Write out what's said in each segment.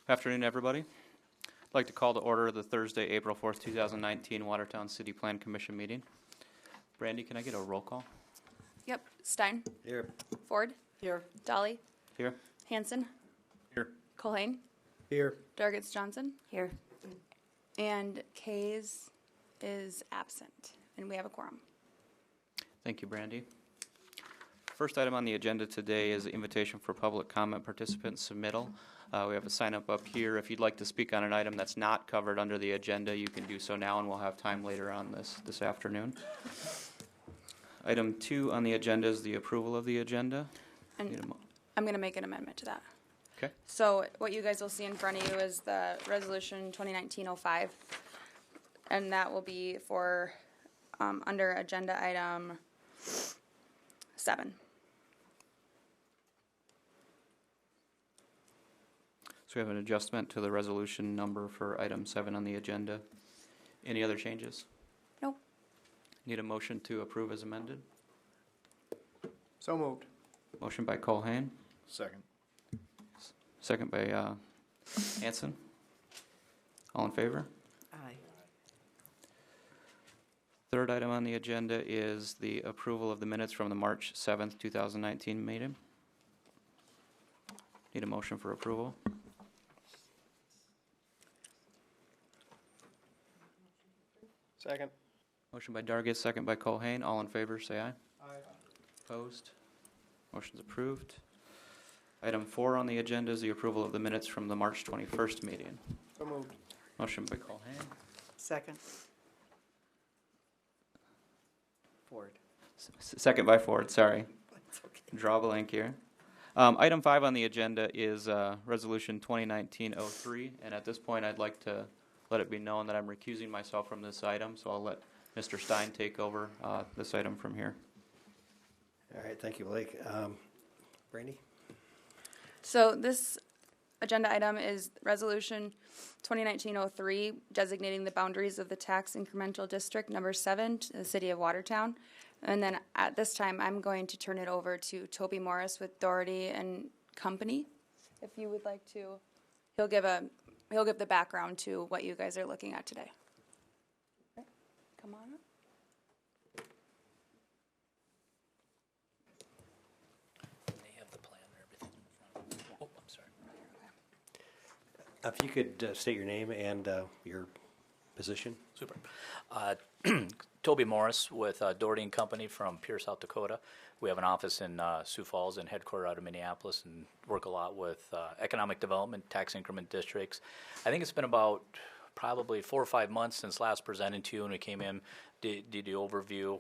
Afternoon, everybody. I'd like to call to order the Thursday, April 4th, 2019 Watertown City Plan Commission meeting. Brandy, can I get a roll call? Yep. Stein. Here. Ford. Here. Dolly. Here. Hanson. Here. Colhane. Here. Dargits Johnson. Here. And Kays is absent. And we have a quorum. Thank you, Brandy. First item on the agenda today is the invitation for public comment participant submittal. We have a sign up here. If you'd like to speak on an item that's not covered under the agenda, you can do so now, and we'll have time later on this afternoon. Item 2 on the agenda is the approval of the agenda. And I'm going to make an amendment to that. Okay. So what you guys will see in front of you is the resolution 2019-05. And that will be for under agenda item 7. So we have an adjustment to the resolution number for item 7 on the agenda. Any other changes? Nope. Need a motion to approve as amended? So moved. Motion by Colhane, Second. second by Hanson. All in favor? Aye. Third item on the agenda is the approval of the minutes from the March 7th, 2019 meeting. Need a motion for approval? Second. Motion by Dargis, second by Colhane. All in favor, say aye. Aye. Opposed? Motion's approved. Item 4 on the agenda is the approval of the minutes from the March 21st meeting. So moved. Motion by Colhane, Second. Ford. second by Ford, sorry. It's okay. Draw a blank here. Item 5 on the agenda is Resolution 2019-03, and at this point I'd like to let it be known that I'm recusing myself from this item, so I'll let Mr. Stein take over this item from here. All right, thank you, Blake. Brandy? So this agenda item is resolution 2019-03, designating the boundaries of the tax incremental district number 7 to the city of Watertown. And then at this time, I'm going to turn it over to Toby Morris with Doherty and Company. If you would like to, he'll give the background to what you guys are looking at today. Okay. Come on up. They have the plan and everything in front of them. Oh, I'm sorry. If you could state your name and your position. Super. Toby Morris with Doherty and Company from Pierce, South Dakota. We have an office in Sioux Falls and headquartered out of Minneapolis and work a lot with economic development, tax increment districts. I think it's been about probably 4 or 5 months since last presented to you, and we came in, did the overview,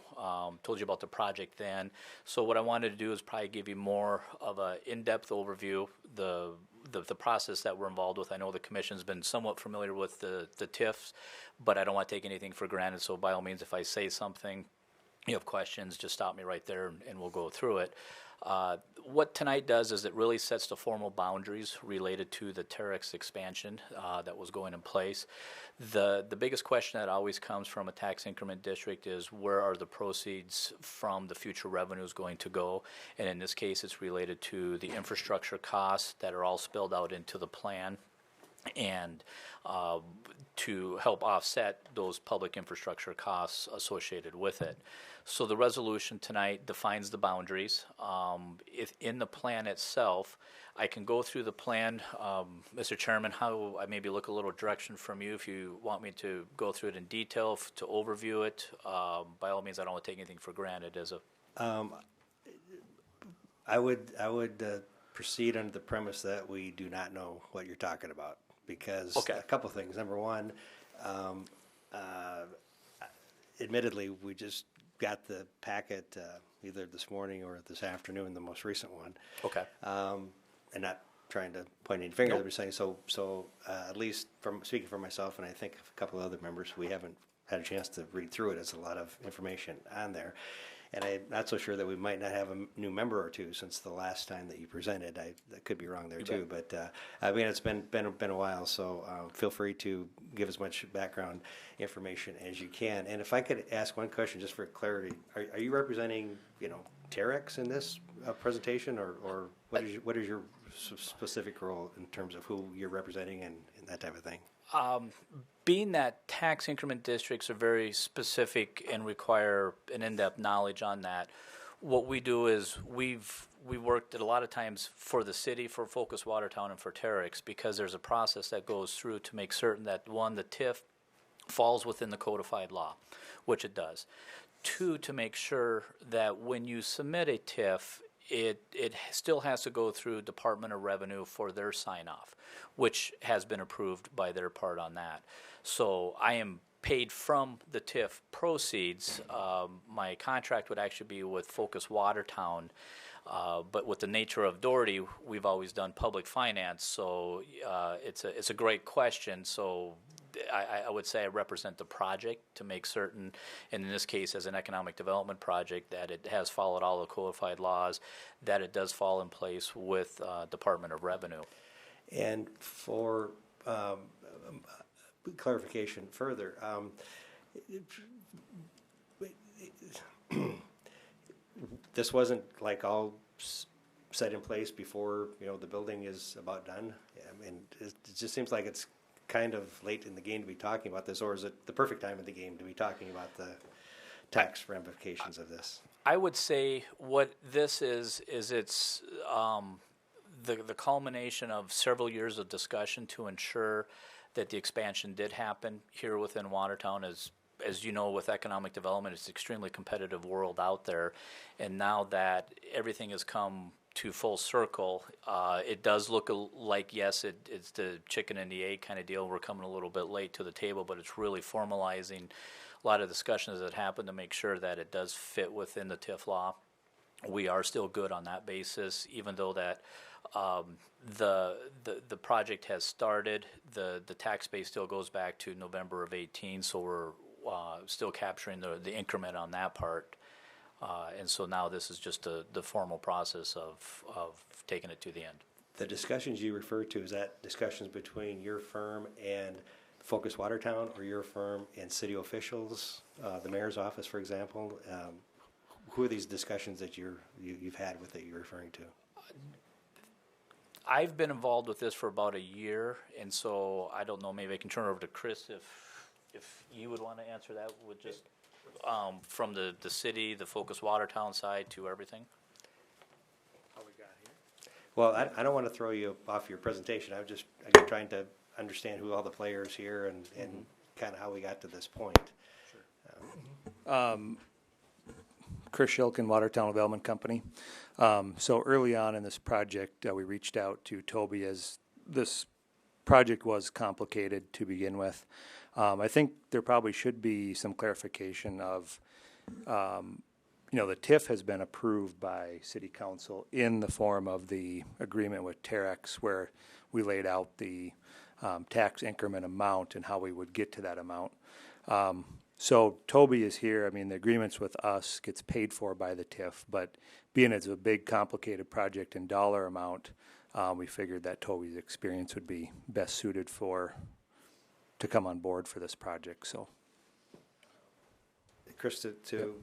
told you about the project then. So what I wanted to do is probably give you more of an in-depth overview, the process that we're involved with. I know the commission's been somewhat familiar with the TIFs, but I don't want to take anything for granted. So by all means, if I say something, you have questions, just stop me right there and we'll go through it. What tonight does is it really sets the formal boundaries related to the Terex expansion that was going in place. The biggest question that always comes from a tax increment district is where are the proceeds from the future revenues going to go? And in this case, it's related to the infrastructure costs that are all spelled out into the plan, and to help offset those public infrastructure costs associated with it. So the resolution tonight defines the boundaries. If in the plan itself, I can go through the plan, Mr. Chairman, how I maybe look a little direction from you if you want me to go through it in detail, to overview it. By all means, I don't want to take anything for granted as a... I would proceed under the premise that we do not know what you're talking about, because Okay. A couple things. Number one, admittedly, we just got the packet either this morning or this afternoon, the most recent one. Okay. And not trying to point any fingers, Nope. but saying so. At least from speaking for myself, and I think a couple of other members, we haven't had a chance to read through it. It's a lot of information on there, and I'm not so sure that we might not have a new member or two since the last time that you presented. I could be wrong there too, but I mean it's been a while. So feel free to give as much background information as you can. And if I could ask one question just for clarity, are you representing Terex in this presentation, or what is your specific role in terms of who you're representing and that type of thing? Being that tax increment districts are very specific and require an in-depth knowledge on that, what we do is we worked at a lot of times for the city, for Focus Watertown, and for Terex, because there's a process that goes through to make certain that, one, the TIF falls within the codified law, which it does. Two, to make sure that when you submit a TIF, it still has to go through Department of Revenue for their sign-off, which has been approved by their part on that. So I am paid from the TIF proceeds. My contract would actually be with Focus Watertown, but with the nature of Doherty, we've always done public finance, so it's a great question. So I would say I represent the project to make certain, and in this case as an economic development project, that it has followed all the codified laws, that it does fall in place with Department of Revenue. And for clarification further, this wasn't like all set in place before, the building is about done? I mean, it just seems like it's kind of late in the game to be talking about this, or is it the perfect time of the game to be talking about the tax ramifications of this? I would say what this is it's the culmination of several years of discussion to ensure that the expansion did happen here within Watertown. As you know, with economic development, it's an extremely competitive world out there, and now that everything has come to full circle, it does look like, yes, it's the chicken and the egg kind of deal. We're coming a little bit late to the table, but it's really formalizing a lot of discussions that happen to make sure that it does fit within the TIF law. We are still good on that basis, even though that the project has started. The tax base still goes back to November of 18, so we're still capturing the increment on that part. And so now this is just the formal process of taking it to the end. The discussions you refer to, is that discussions between your firm and Focus Watertown, or your firm and city officials, the mayor's office, for example? Who are these discussions that you've had with that you're referring to? I've been involved with this for about a year, and so I don't know, maybe I can turn it over to Chris if you would want to answer that with just from the city, the Focus Watertown side to everything. How we got here? Well, I don't want to throw you off your presentation. I'm trying to understand who all the players here and kind of how we got to this point. Chris Shilkin, Watertown Development Company. So early on in this project, we reached out to Toby, as this project was complicated to begin with. I think there probably should be some clarification of, the TIF has been approved by City Council in the form of the agreement with Terex, where we laid out the tax increment amount and how we would get to that amount. So Toby is here. I mean, the agreements with us gets paid for by the TIF, but being it's a big, complicated project in dollar amount, we figured that Toby's experience would be best suited to come on board for this project. So, Chris, to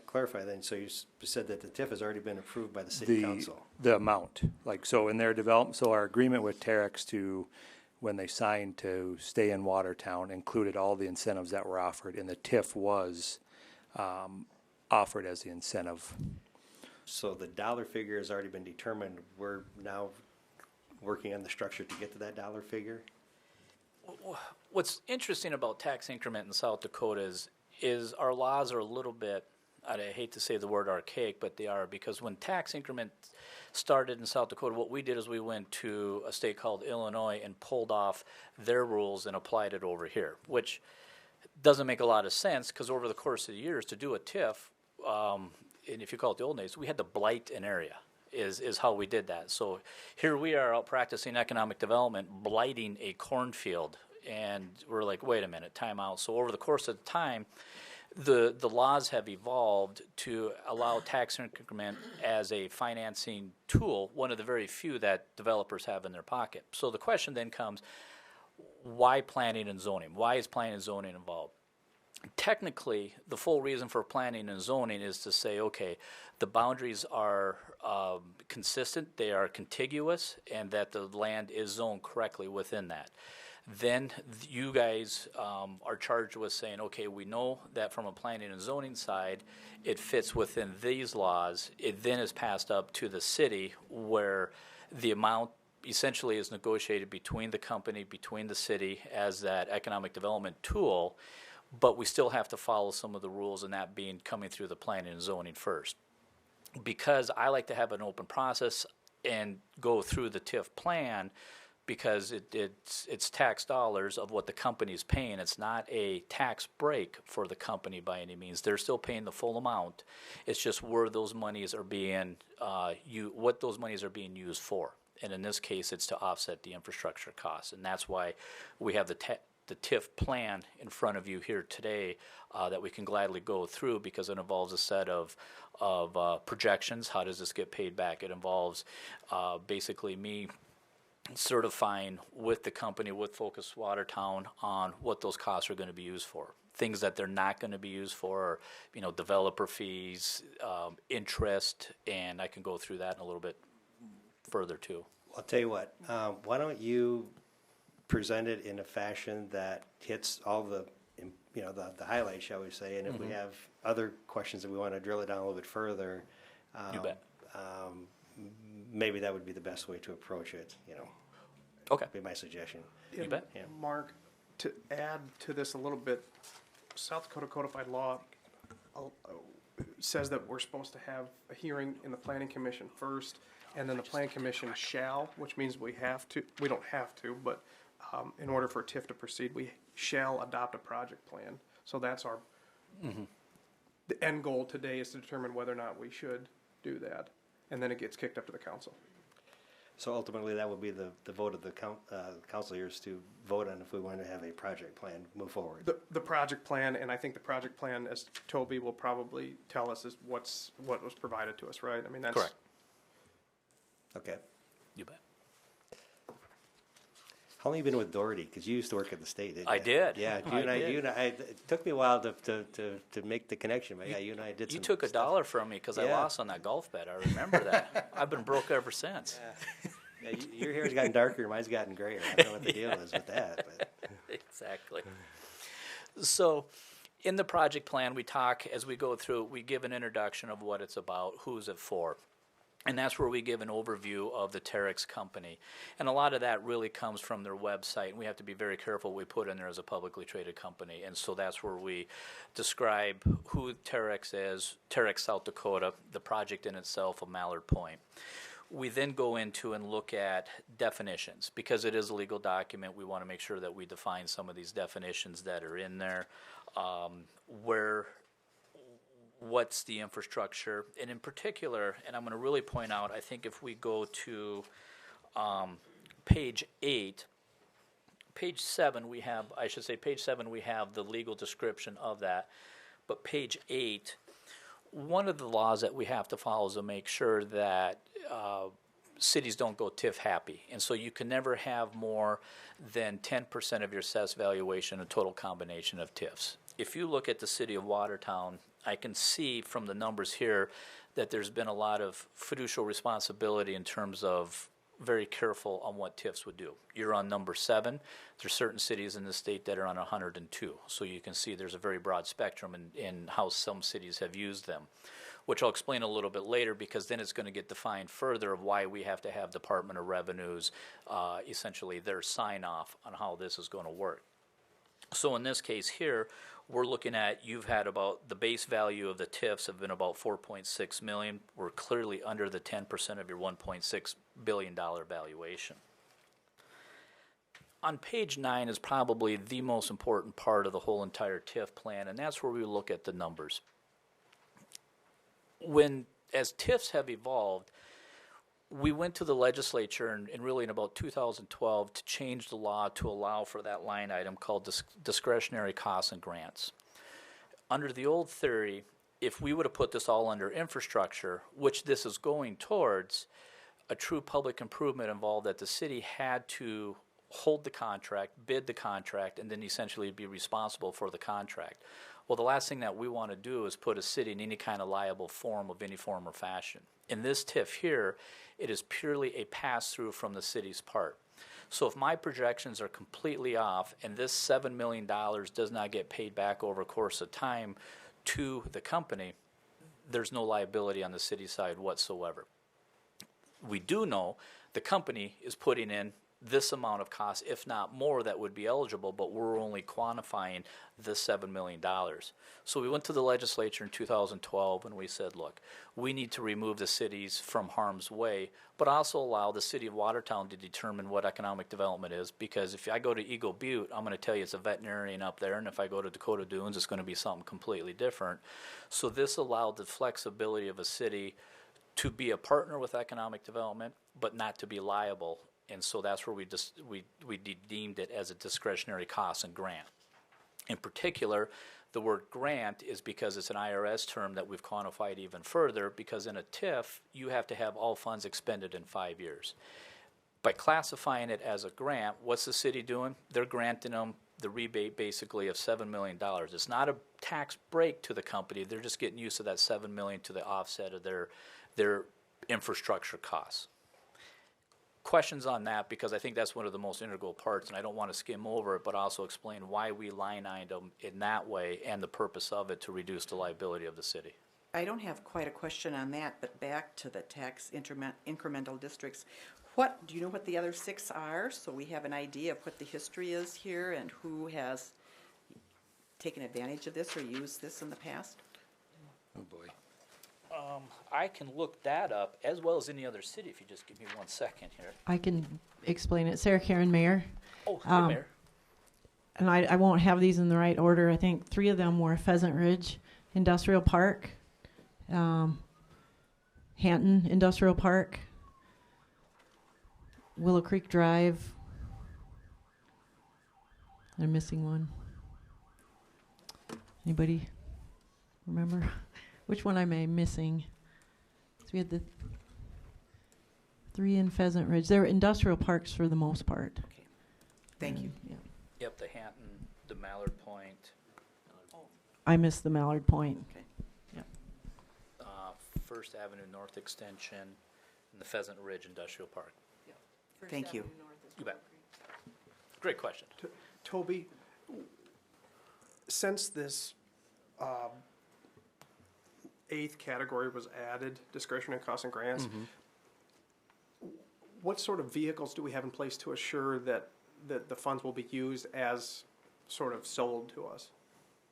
clarify then, so you said that the TIF has already been approved by the City Council. The amount, so in their development, so our agreement with Terex when they signed to stay in Watertown, included all the incentives that were offered, and the TIF was offered as the incentive. So the dollar figure has already been determined. We're now working on the structure to get to that dollar figure? What's interesting about tax increment in South Dakota is our laws are a little bit, I hate to say the word archaic, but they are, because when tax increment started in South Dakota, what we did is we went to a state called Illinois and pulled off their rules and applied it over here, which doesn't make a lot of sense, because over the course of the years to do a TIF, and if you call it the old days, we had to blight an area. Is how we did that. So here we are out practicing economic development, blighting a cornfield, and we're like, wait a minute, time out. So over the course of time, the laws have evolved to allow tax increment as a financing tool, one of the very few that developers have in their pocket. So the question then comes, why planning and zoning? Why is planning and zoning involved? technically, the full reason for planning and zoning is to say, okay, the boundaries are consistent, they are contiguous, and that the land is zoned correctly within that. Then you guys are charged with saying, okay, we know that from a planning and zoning side, it fits within these laws. It then is passed up to the city where the amount essentially is negotiated between the company, between the city as that economic development tool, but we still have to follow some of the rules, and that being coming through the planning and zoning first. Because I like to have an open process and go through the TIF plan, because it's tax dollars of what the company is paying. It's not a tax break for the company by any means. They're still paying the full amount. It's just where those monies are being what those monies are being used for. And in this case, it's to offset the infrastructure costs, and that's why we have the TIF plan in front of you here today that we can gladly go through, because it involves a set of projections. How does this get paid back? It involves basically me certifying with the company, with Focus Watertown, on what those costs are going to be used for. Things that they're not going to be used for are, developer fees, interest, and I can go through that in a little bit further too. I'll tell you what, why don't you present it in a fashion that hits all the highlights, shall we say, and if we have other questions that we want to drill it down a little bit further, You bet. Maybe that would be the best way to approach it, Okay. be my suggestion. You bet. Yeah. Mark, to add to this a little bit, South Dakota codified law says that we're supposed to have a hearing in the planning commission first, and then the planning commission shall, which means we don't have to, but in order for a TIF to proceed, we shall adopt a project plan. So that's our, the end goal today is to determine whether or not we should do that, and then it gets kicked up to the council. So ultimately, that will be the vote of the councilors to vote on if we want to have a project plan move forward. The project plan, and I think the project plan, as Toby will probably tell us, is what was provided to us, right? I mean, that's Correct. Okay. You bet. How long have you been with Doherty? Because you used to work at the state, didn't you? I did. Yeah, I you and I. It took me a while to make the connection, but yeah, you and I did. You some took stuff. $1 from me because I Yeah. lost on that golf bet. I remember that. I've been broke ever since. Yeah, your hair's gotten darker, mine's gotten grayer. I don't know what the deal is with that, but Exactly. So in the project plan, we talk, as we go through, we give an introduction of what it's about, who's it for. And that's where we give an overview of the Terex company. And a lot of that really comes from their website, and we have to be very careful what we put in there as a publicly traded company. And so that's where we describe who Terex is, Terex South Dakota, the project in itself of Mallard Point. We then go into and look at definitions. Because it is a legal document, we want to make sure that we define some of these definitions that are in there, what's the infrastructure, and in particular, and I'm going to really point out, I think if we go to page 7, we have, page 7, we have the legal description of that, but page 8, one of the laws that we have to follow is to make sure that cities don't go TIF happy, and so you can never have more than 10% of your assessed valuation, a total combination of TIFs. If you look at the city of Watertown, I can see from the numbers here that there's been a lot of fiducial responsibility in terms of very careful on what TIFs would do. You're on number 7. There's certain cities in the state that are on 102. So you can see there's a very broad spectrum in how some cities have used them, which I'll explain a little bit later, because then it's going to get defined further of why we have to have Department of Revenue's, essentially their sign off on how this is going to work. So in this case here, we're looking at, you've had about, the base value of the TIFs have been about $4.6 million. We're clearly under the 10% of your $1.6 billion valuation. On page 9 is probably the most important part of the whole entire TIF plan, and that's where we look at the numbers. As TIFs have evolved, we went to the legislature and really in about 2012 to change the law to allow for that line item called discretionary costs and grants. Under the old theory, if we would have put this all under infrastructure, which this is going towards, a true public improvement involved that the city had to hold the contract, bid the contract, and then essentially be responsible for the contract. Well, the last thing that we want to do is put a city in any kind of liable form of any form or fashion. In this TIF here, it is purely a pass-through from the city's part. So if my projections are completely off and this $7 million does not get paid back over a course of time to the company, there's no liability on the city side whatsoever. We do know the company is putting in this amount of cost, if not more, that would be eligible, but we're only quantifying this $7 million. So we went to the legislature in 2012 and we said, look, we need to remove the cities from harm's way, but also allow the city of Watertown to determine what economic development is, because if I go to Eagle Butte, I'm going to tell you it's a veterinarian up there, and if I go to Dakota Dunes, it's going to be something completely different. So this allowed the flexibility of a city to be a partner with economic development, but not to be liable. And so that's where we deemed it as a discretionary cost and grant. In particular, the word grant is because it's an IRS term that we've quantified even further, because in a TIF, you have to have all funds expended in 5 years. By classifying it as a grant, what's the city doing? They're granting them the rebate basically of $7 million. It's not a tax break to the company. They're just getting used to that $7 million to the offset of their infrastructure costs. Questions on that, because I think that's one of the most integral parts, and I don't want to skim over it, but also explain why we line item in that way and the purpose of it to reduce the liability of the city. I don't have quite a question on that, but back to the tax incremental districts. What, do you know what the other 6 are? So we have an idea of what the history is here and who has taken advantage of this or used this in the past? Oh, boy. I can look that up as well as any other city if you just give me 1 second here. I can explain it. Sarah Karen Mayer. Oh, hi, Mayor. And I won't have these in the right order. I think 3 of them were Pheasant Ridge Industrial Park, Hanton Industrial Park, Willow Creek Drive. I'm missing one. Anybody remember? Which one am I missing? So we had the 3 in Pheasant Ridge. They're industrial parks for the most part. Okay. Thank you. Yeah. Yep, the Hanton, the Mallard Point, I missed the Mallard Point. Okay. First Avenue North Extension, and the Pheasant Ridge Industrial Park. Thank you. You bet. Great question. Toby, since this 8th category was added, discretionary costs and grants, what sort of vehicles do we have in place to assure that the funds will be used as sort of sold to us?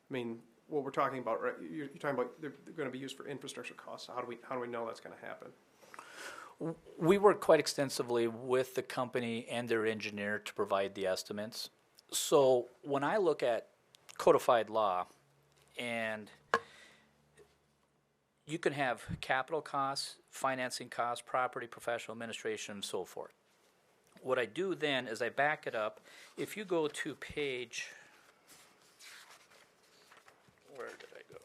I mean, what we're talking about, right? You're talking about they're going to be used for infrastructure costs. So how do we know that's going to happen? We work quite extensively with the company and their engineer to provide the estimates. So when I look at codified law, and you can have capital costs, financing costs, property, professional administration, and so forth. What I do then is I back it up. If you go to page, where did I go?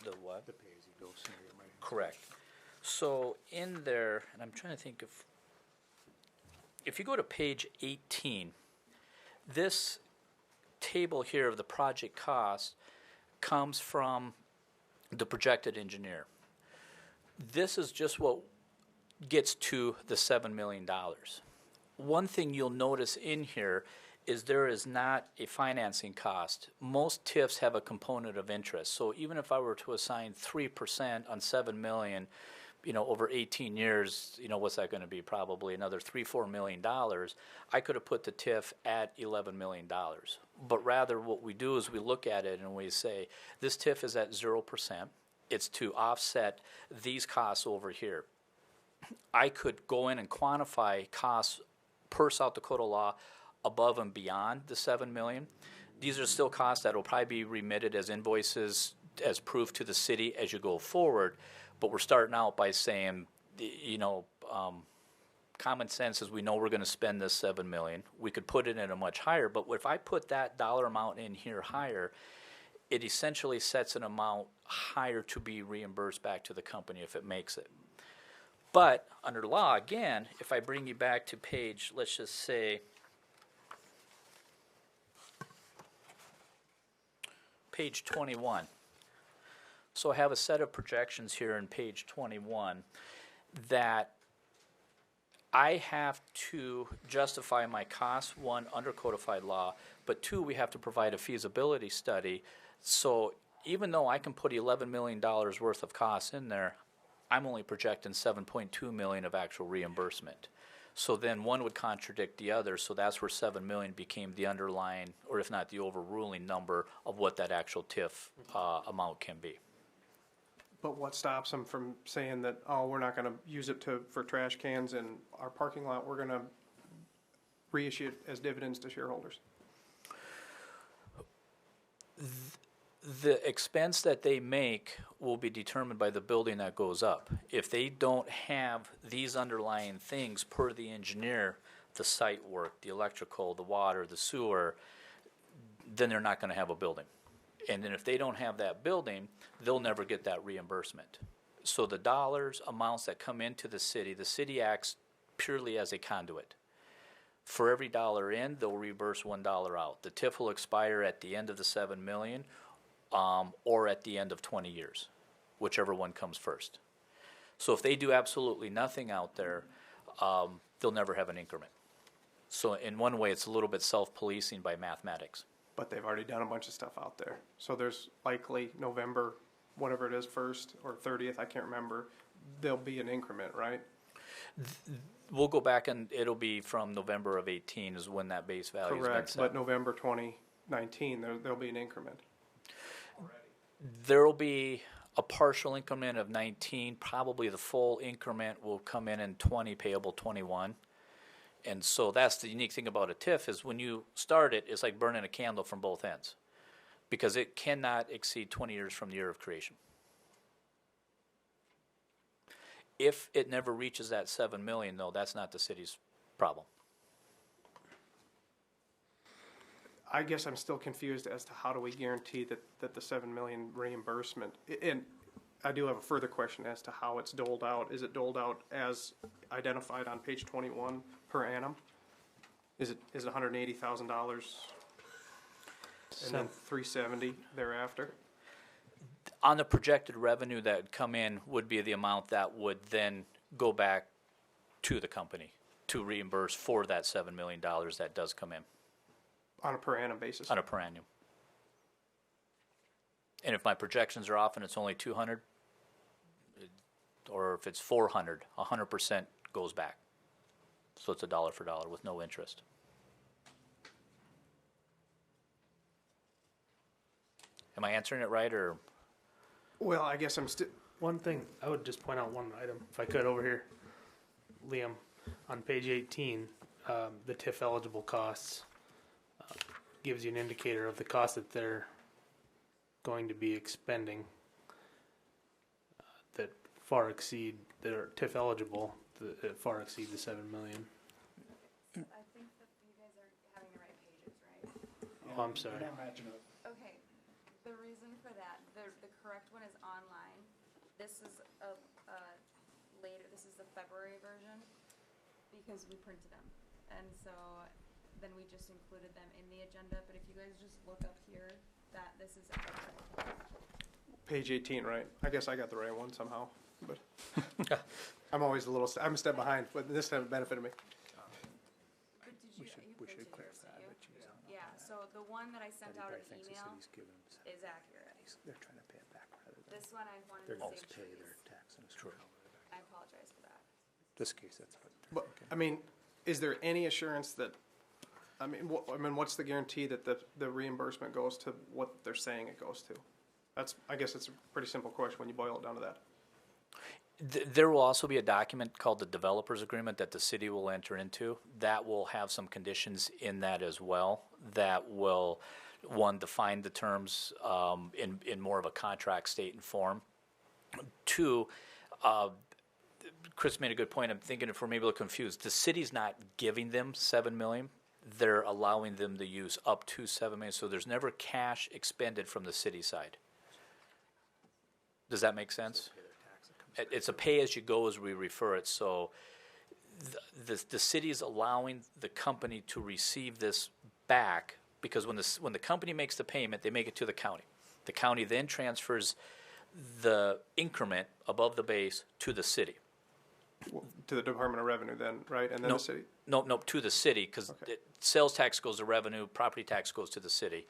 The what? The pay-as-you-go scenario. Correct. So in there, and I'm trying to think if you go to page 18, this table here of the project cost comes from the projected engineer. This is just what gets to the $7 million. One thing you'll notice in here is there is not a financing cost. Most TIFs have a component of interest. So even if I were to assign 3% on $7 million, over 18 years, what's that going to be? Probably another $3-4 million. I could have put the TIF at $11 million. But rather what we do is we look at it and we say, this TIF is at 0%. It's to offset these costs over here. I could go in and quantify costs per South Dakota law above and beyond the $7 million. These are still costs that will probably be remitted as invoices as proof to the city as you go forward. But we're starting out by saying, common sense is we know we're going to spend this $7 million. We could put it in a much higher, but if I put that dollar amount in here higher, it essentially sets an amount higher to be reimbursed back to the company if it makes it. But under law, again, if I bring you back to page, let's just say page 21. So I have a set of projections here in page 21 that I have to justify my costs, one, under codified law, but two, we have to provide a feasibility study. So even though I can put $11 million worth of costs in there, I'm only projecting 7.2 million of actual reimbursement. So then one would contradict the other, so that's where 7 million became the underlying, or if not the overruling number of what that actual TIF amount can be. But what stops them from saying that, oh, we're not gonna use it for trash cans in our parking lot, we're gonna reissue it as dividends to shareholders? The expense that they make will be determined by the building that goes up. If they don't have these underlying things per the engineer, the site work, the electrical, the water, the sewer, then they're not gonna have a building. And then if they don't have that building, they'll never get that reimbursement. So the dollars, amounts that come into the city acts purely as a conduit. For every dollar in, they'll reimburse $1 out. The TIF will expire at the end of the 7 million, or at the end of 20 years, whichever one comes first. So if they do absolutely nothing out there, they'll never have an increment. So in one way, it's a little bit self-policing by mathematics. But they've already done a bunch of stuff out there. So there's likely November, whatever it is, 1st or 30th, I can't remember, there'll be an increment, right? We'll go back and it'll be from November of 18 is when that base value has been Correct, set. but November 2019, there'll be an increment. There'll be a partial increment of 19, probably the full increment will come in 20, payable 21. And so that's the unique thing about a TIF is when you start it, it's like burning a candle from both ends because it cannot exceed 20 years from the year of creation. If it never reaches that 7 million, though, that's not the city's problem. I guess I'm still confused as to how do we guarantee that the 7 million reimbursement, and I do have a further question as to how it's doled out. Is it doled out as identified on page 21 per annum? Is it $180,000 and then 370 thereafter? On the projected revenue that would come in would be the amount that would then go back to the company to reimburse for that $7 million that does come in. On a per annum basis? On a per annum. And if my projections are off and it's only 200, or if it's 400, 100% goes back. So it's $1 for dollar with no interest. Am I answering it right, or? Well, I guess I'm still, One thing, I would just point out one item, if I could, over here. Liam, on page 18, the TIF eligible costs gives you an indicator of the cost that they're going to be expending that far exceed, that are TIF eligible, that far exceed the 7 million. I think that you guys are having the right pages, right? Oh, I'm sorry. Okay, the reason for that, the correct one is online. This is this is the February version, because we printed them. And so then we just included them in the agenda, but if you guys just look up here, this is it. page 18, right? I guess I got the right one somehow, but I'm always I'm a step behind, but this hasn't benefited me. But did you printed yours, did you? Yeah, so the one that I sent out in email is accurate. They're trying to pay it back rather than This one I wanted they're to just save pay their trees. tax and I apologize for that. this case, that's what. But, I mean, is there any assurance that, what's the guarantee that the reimbursement goes to what they're saying it goes to? I guess it's a pretty simple question when you boil it down to that. There will also be a document called the developers agreement that the city will enter into. That will have some conditions in that as well that will, one, define the terms in more of a contract state and form. Two, Chris made a good point. I'm thinking if we're maybe a little confused, the city's not giving them 7 million. They're allowing them to use up to 7 million. So there's never cash expended from the city side. Does that make sense? It's a pay-as-you-go as we refer it. So the city is allowing the company to receive this back because when the company makes the payment, they make it to the county. The county then transfers the increment above the base to the city. To the Department of Revenue then, right? And then No, the city? No, to the city, because Okay. sales tax goes to revenue, property tax goes to the city.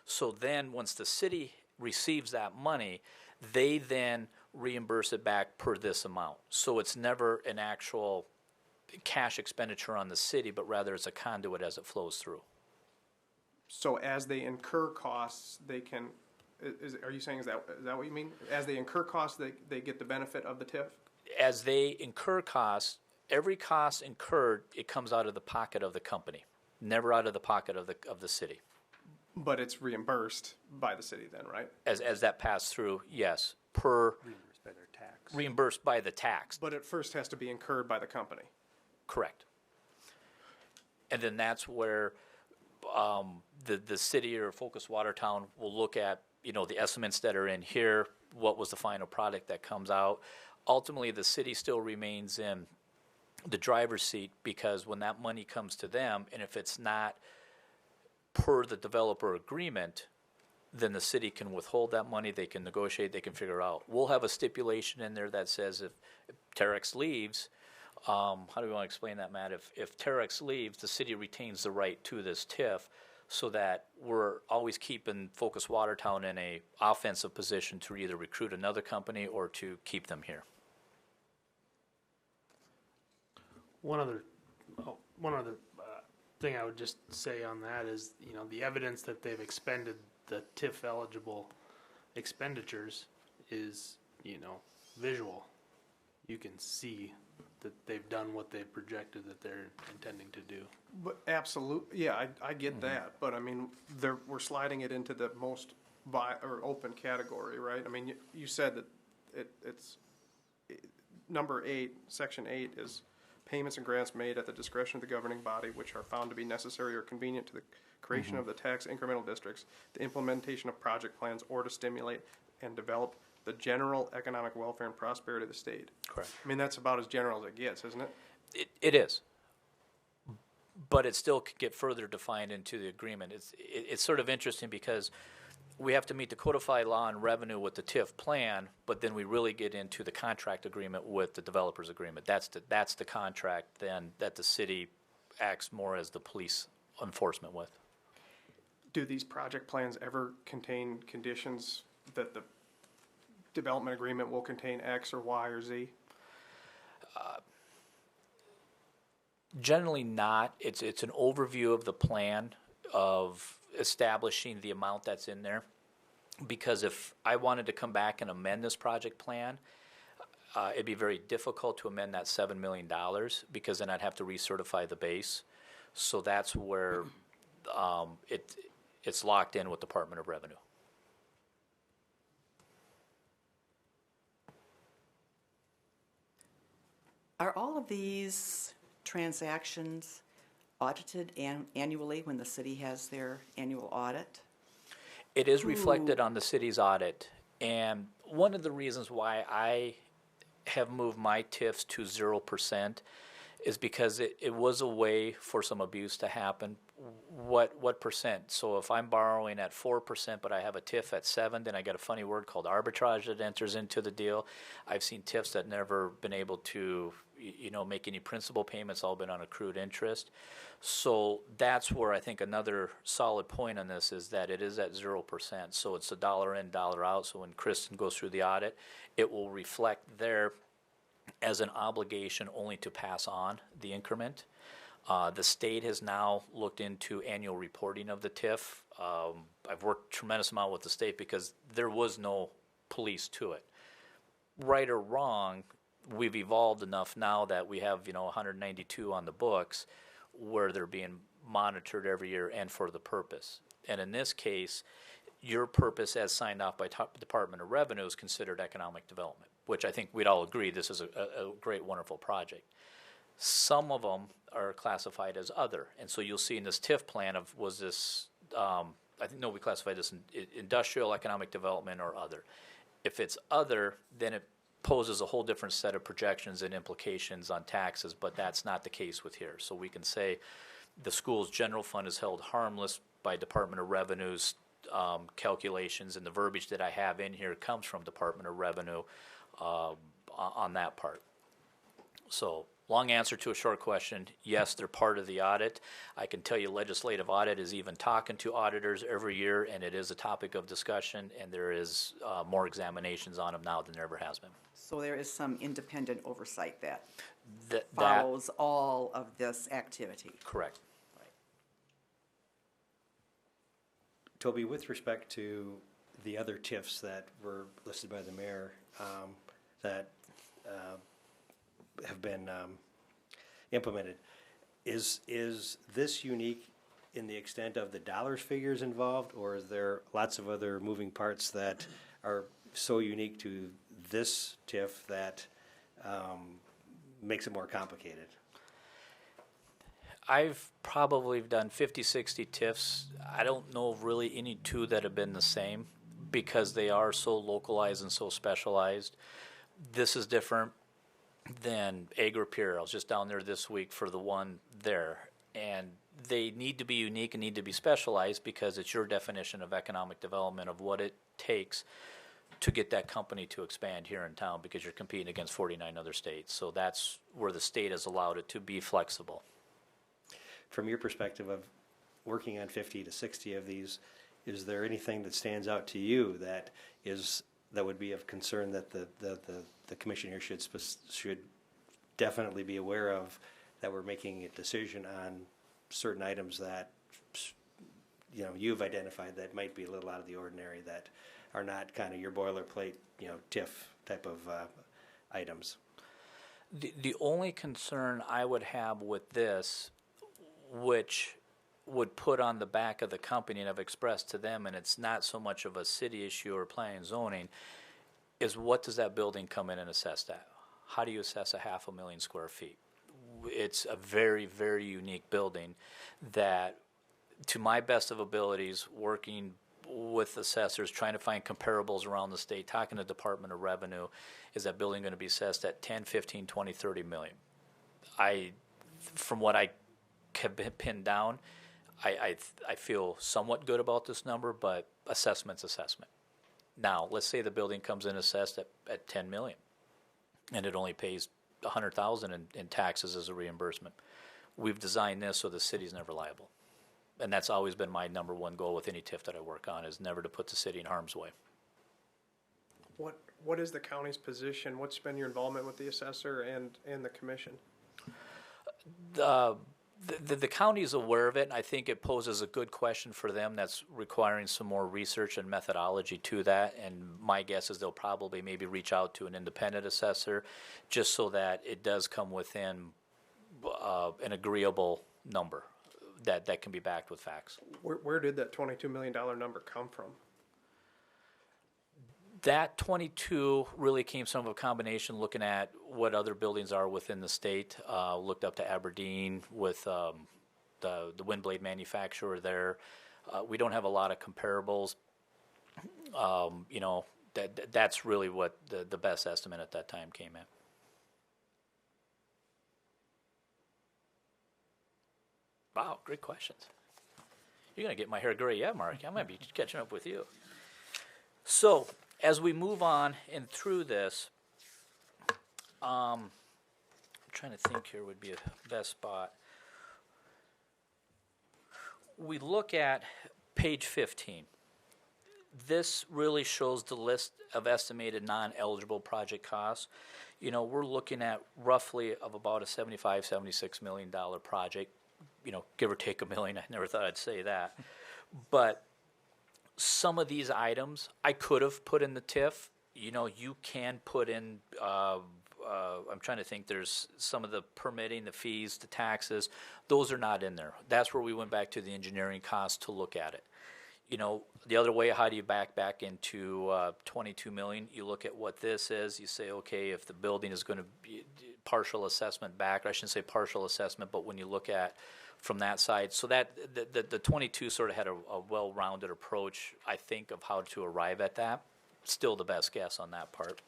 So then, once the city receives that money, they then reimburse it back per this amount. So it's never an actual cash expenditure on the city, but rather it's a conduit as it flows through. So as they incur costs, they can, are you saying, is that what you mean? As they incur costs, they get the benefit of the TIF? As they incur costs, every cost incurred, it comes out of the pocket of the company, never out of the pocket of the city. But it's reimbursed by the city then, right? As that passed through, yes, per Reimbursed by their tax. reimbursed by the tax. But it first has to be incurred by the company. Correct. And then that's where the city or Focus Watertown will look at, the estimates that are in here, what was the final product that comes out. Ultimately, the city still remains in the driver's seat, because when that money comes to them, and if it's not per the developer agreement, then the city can withhold that money, they can negotiate, they can figure out. We'll have a stipulation in there that says if Terex leaves, how do we want to explain that, Matt? If Terex leaves, the city retains the right to this TIF, so that we're always keeping Focus Watertown in a offensive position to either recruit another company or to keep them here. One other thing I would just say on that is, the evidence that they've expended the TIF eligible expenditures is, visual. You can see that they've done what they've projected that they're intending to do. But absolutely, yeah, I get that. But I mean, we're sliding it into the most open category, right? I mean, you said that it's number 8, section 8 is payments and grants made at the discretion of the governing body, which are found to be necessary or convenient to the creation of the tax incremental districts, the implementation of project plans, or to stimulate and develop the general economic welfare and prosperity of the state. Correct. I mean, that's about as general as it gets, isn't it? It is. But it still could get further defined into the agreement. It's sort of interesting, because we have to meet the codified law and revenue with the TIF plan, but then we really get into the contract agreement with the developer's agreement. That's the contract then that the city acts more as the police enforcement with. Do these project plans ever contain conditions that the development agreement will contain X or Y or Z? Generally not. It's an overview of the plan, of establishing the amount that's in there. Because if I wanted to come back and amend this project plan, it'd be very difficult to amend that $7 million, because then I'd have to recertify the base. So that's where it's locked in with Department of Revenue. Are all of these transactions audited annually when the city has their annual audit? It is reflected on the city's audit, and one of the reasons why I have moved my TIFs to 0% is because it was a way for some abuse to happen. What percent? So if I'm borrowing at 4%, but I have a TIF at 7%, then I get a funny word called arbitrage that enters into the deal. I've seen TIFs that never been able to, make any principal payments, all been on accrued interest. So that's where I think another solid point on this is that it is at 0%. So it's a dollar in, dollar out. So when Kristen goes through the audit, it will reflect there as an obligation only to pass on the increment. The state has now looked into annual reporting of the TIF. I've worked a tremendous amount with the state because there was no police to it. Right or wrong, we've evolved enough now that we have 192 on the books where they're being monitored every year and for the purpose. And in this case, your purpose as signed off by Department of Revenue is considered economic development, which I think we'd all agree this is a great, wonderful project. Some of them are classified as other, and so you'll see in this TIF plan was this, I think we classified this in industrial, economic development, or other. If it's other, then it poses a whole different set of projections and implications on taxes, but that's not the case with here. So we can say the school's general fund is held harmless by Department of Revenue's calculations, and the verbiage that I have in here comes from Department of Revenue on that part. So, long answer to a short question, yes, they're part of the audit. I can tell you legislative audit is even talking to auditors every year, and it is a topic of discussion, and there is more examinations on them now than there ever has been. So there is some independent oversight that That follows all of this activity. correct. Toby, with respect to the other TIFs that were listed by the mayor that have been implemented, is this unique in the extent of the dollars figures involved, or is there lots of other moving parts that are so unique to this TIF that makes it more complicated? I've probably done 50, 60 TIFs. I don't know of really any two that have been the same because they are so localized and so specialized. This is different than Egg Repair. I was just down there this week for the one there. And they need to be unique and need to be specialized because it's your definition of economic development of what it takes to get that company to expand here in town because you're competing against 49 other states. So that's where the state has allowed it to be flexible. From your perspective of working on 50 to 60 of these, is there anything that stands out to you that would be of concern that the commission here should definitely be aware of, that we're making a decision on certain items that you've identified that might be a little out of the ordinary, that are not kind of your boilerplate TIF type of items? The only concern I would have with this, which would put on the back of the company, and I've expressed to them, and it's not so much of a city issue or planning and zoning, is what does that building come in and assess that? How do you assess 500,000 square feet? It's a very, very unique building that, to my best of abilities, working with assessors, trying to find comparables around the state, talking to the Department of Revenue, is that building going to be assessed at 10, 15, 20, 30 million? From what I have been pinned down, I feel somewhat good about this number, but assessment's assessment. Now, let's say the building comes in assessed at 10 million, and it only pays 100,000 in taxes as a reimbursement. We've designed this so the city's never liable. And that's always been my number one goal with any TIF that I work on, is never to put the city in harm's way. What is the county's position? What's been your involvement with the assessor and the commission? The county is aware of it, and I think it poses a good question for them that's requiring some more research and methodology to that. And my guess is they'll probably maybe reach out to an independent assessor just so that it does come within an agreeable number that can be backed with facts. Where did that $22 million number come from? That 22 really came from a combination looking at what other buildings are within the state. Looked up to Aberdeen with the wind blade manufacturer there. We don't have a lot of comparables. That's really what the best estimate at that time came at. Wow, great questions. You're going to get my hair gray, yeah, Mark. I might be catching up with you. So, as we move on and through this, I'm trying to think here would be a best spot. We look at page 15. This really shows the list of estimated non-eligible project costs. We're looking at roughly of about a $76 million project, give or take $1 million. I never thought I'd say that. But some of these items I could have put in the TIF. You can put in, I'm trying to think, there's some of the permitting, the fees, the taxes. Those are not in there. That's where we went back to the engineering cost to look at it. The other way, how do you back into 22 million? You look at what this is. You say, okay, if the building is going to be partial assessment back, or I shouldn't say partial assessment, but when you look at from that side, so that the 22 sort of had a well-rounded approach, I think, of how to arrive at that. Still the best guess on that part.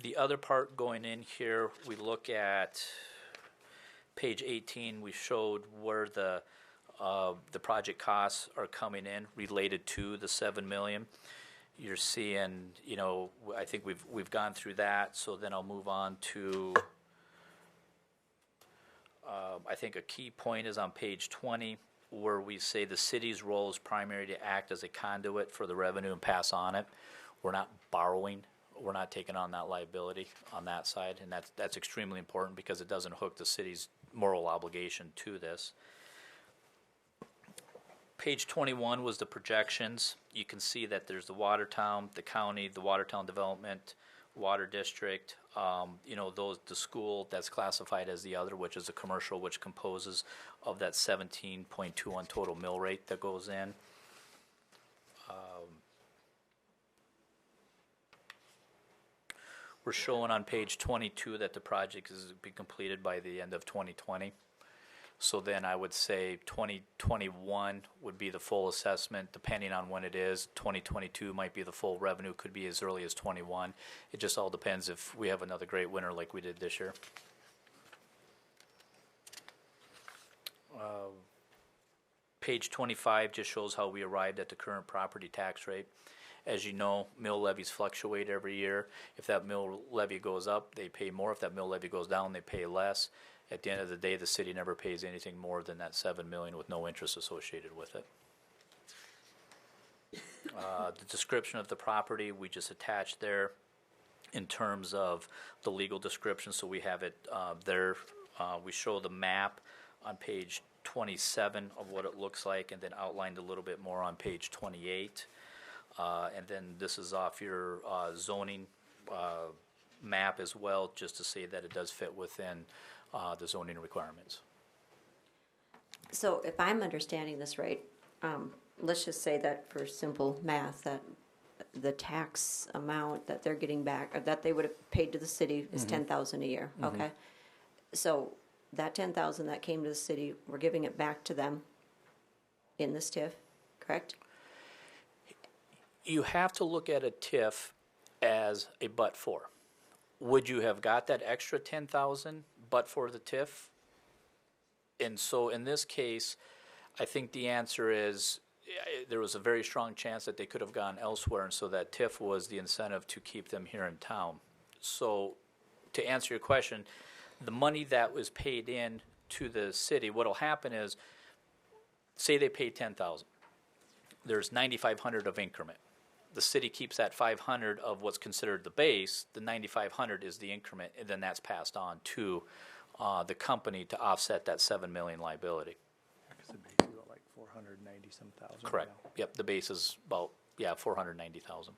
The other part going in here, we look at page 18. We showed where the the project costs are coming in related to the 7 million. You're seeing, I think we've gone through that. So then I'll move on to. I think a key point is on page 20, where we say the city's role is primary to act as a conduit for the revenue and pass on it. We're not borrowing. We're not taking on that liability on that side, and that's extremely important because it doesn't hook the city's moral obligation to this. Page 21 was the projections. You can see that there's the Watertown, the county, the Watertown Development, Water District, the school that's classified as the other, which is a commercial, which composes of that 17.21 total mill rate that goes in. We're showing on page 22 that the project is to be completed by the end of 2020. So then I would say 2021 would be the full assessment, depending on when it is. 2022 might be the full revenue, could be as early as 21. It just all depends if we have another great winter like we did this year. Page 25 just shows how we arrived at the current property tax rate. As you know, mill levies fluctuate every year. If that mill levy goes up, they pay more. If that mill levy goes down, they pay less. At the end of the day, the city never pays anything more than that $7 million with no interest associated with it. The description of the property we just attached there in terms of the legal description, so we have it there. We show the map on page 27 of what it looks like, and then outlined a little bit more on page 28. And then this is off your zoning map as well, just to say that it does fit within the zoning requirements. So if I'm understanding this right, let's just say that for simple math, that the tax amount that they're getting back, or that they would have paid to the city is $10,000 a year. Okay, so that $10,000 that came to the city, we're giving it back to them in this TIF, correct? You have to look at a TIF as a but for. Would you have got that extra $10,000 but for the TIF? And so in this case, I think the answer is there was a very strong chance that they could have gone elsewhere, and so that TIF was the incentive to keep them here in town. So to answer your question, the money that was paid in to the city, what will happen is, say they paid $10,000. There's $9,500 of increment. The city keeps that $500 of what's considered the base. The $9,500 is the increment, and then that's passed on to the company to offset that $7 million liability. Because the base is about like 490-some thousand. Correct. Now. Yep. The base is about 490,000.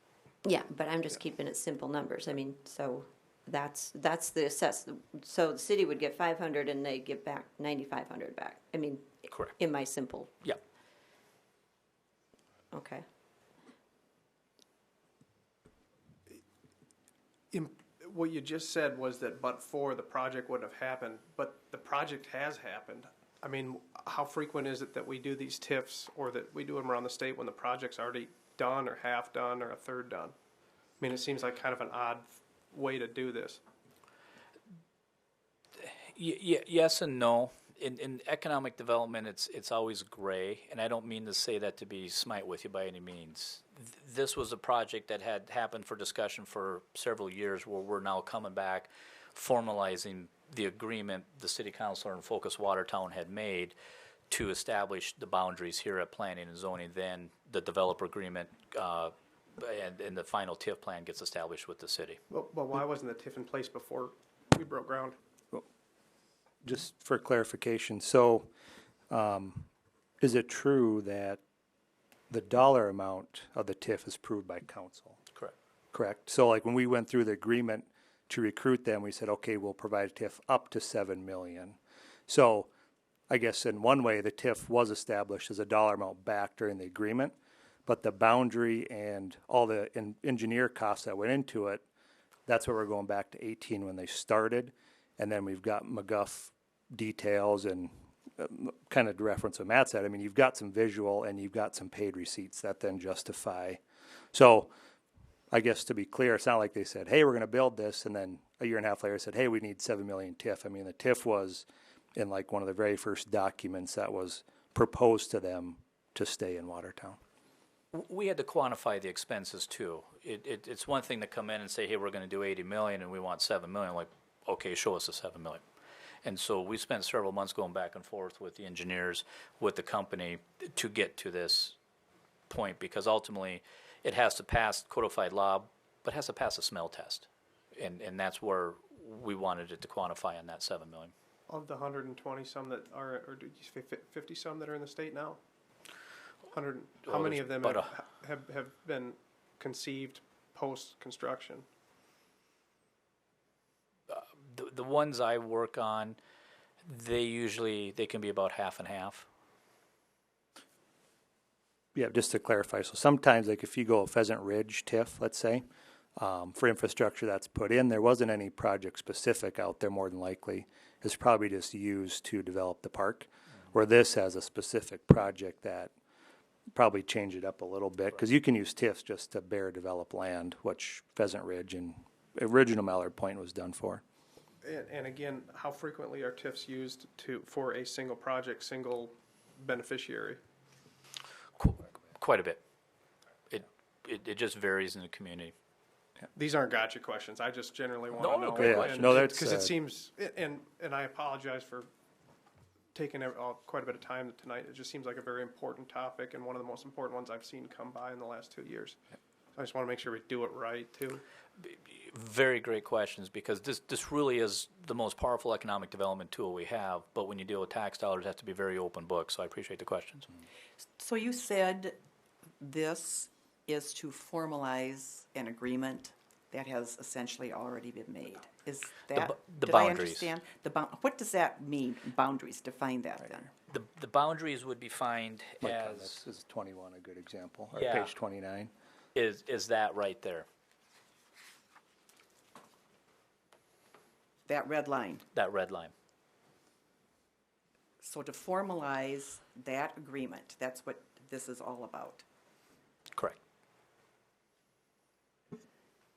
Yeah, but I'm just keeping it simple numbers. I mean, so that's the assess. So the city would get 500 and they give back 9,500 back. I mean, Correct. in my simple. Yep. Okay. What you just said was that but for the project wouldn't have happened, but the project has happened. I mean, how frequent is it that we do these TIFs, or that we do them around the state when the project's already done or half done or a third done? I mean, it seems like kind of an odd way to do this. Yes and no. In economic development, it's always gray, and I don't mean to say that to be smite with you by any means. This was a project that had happened for discussion for several years, where we're now coming back, formalizing the agreement the city councilor and Focus Watertown had made to establish the boundaries here at planning and zoning. Then the developer agreement and the final TIF plan gets established with the city. Well, why wasn't the TIF in place before we broke ground? Just for clarification, so is it true that the dollar amount of the TIF is approved by council? Correct. Correct. So like when we went through the agreement to recruit them, we said, okay, we'll provide a TIF up to $7 million. So I guess in one way, the TIF was established as a dollar amount back during the agreement, but the boundary and all the engineer costs that went into it, that's where we're going back to 18 when they started. And then we've got McGuff details and kind of to reference what Matt said. I mean, you've got some visual and you've got some paid receipts that then justify. So I guess to be clear, it's not like they said, hey, we're going to build this. And then a year and a half later said, hey, we need $7 million TIF. I mean, the TIF was in like one of the very first documents that was propose to them to stay in Watertown. We had to quantify the expenses too. It's one thing to come in and say, hey, we're going to do 80 million and we want 7 million. Like, okay, show us the 7 million. And so we spent several months going back and forth with the engineers, with the company to get to this point, because ultimately it has to pass codified law, but has to pass a smell test. And that's where we wanted it to quantify on that 7 million. Of the 120 some that are, or did you say 50 some that are in the state now? 100. How Oh, many there's of them about have been conceived post construction? The ones I work on, they can be about half and half. Yeah, just to clarify, so sometimes, like if you go Pheasant Ridge TIF, let's say, for infrastructure that's put in, there wasn't any project specific out there more than likely. It's probably just used to develop the park, where this has a specific project that probably change it up a little bit, because you can use TIFs just to bare develop land, which Pheasant Ridge and original Mallard Point was done for. And again, how frequently are TIFs used for a single project, single beneficiary? Quite a bit. It just varies in the community. These aren't gotcha questions. I just generally want No, to know. great question. No, that's, because it seems, and I apologize for taking quite a bit of time tonight. It just seems like a very important topic and one of the most important ones I've seen come by in the last 2 years. So I just want to make sure we do it right too. Very great questions, because this really is the most powerful economic development tool we have, but when you deal with tax dollars, it has to be very open book, so I appreciate the questions. So you said this is to formalize an agreement that has essentially already been made. Is that, the did boundaries. I understand? What does that mean, boundaries? Define that then. The boundaries would be defined Like as, this is 21, a good example, or Yeah. page 29. is that right there, That red line. that red line. So to formalize that agreement, that's what this is all about. Correct.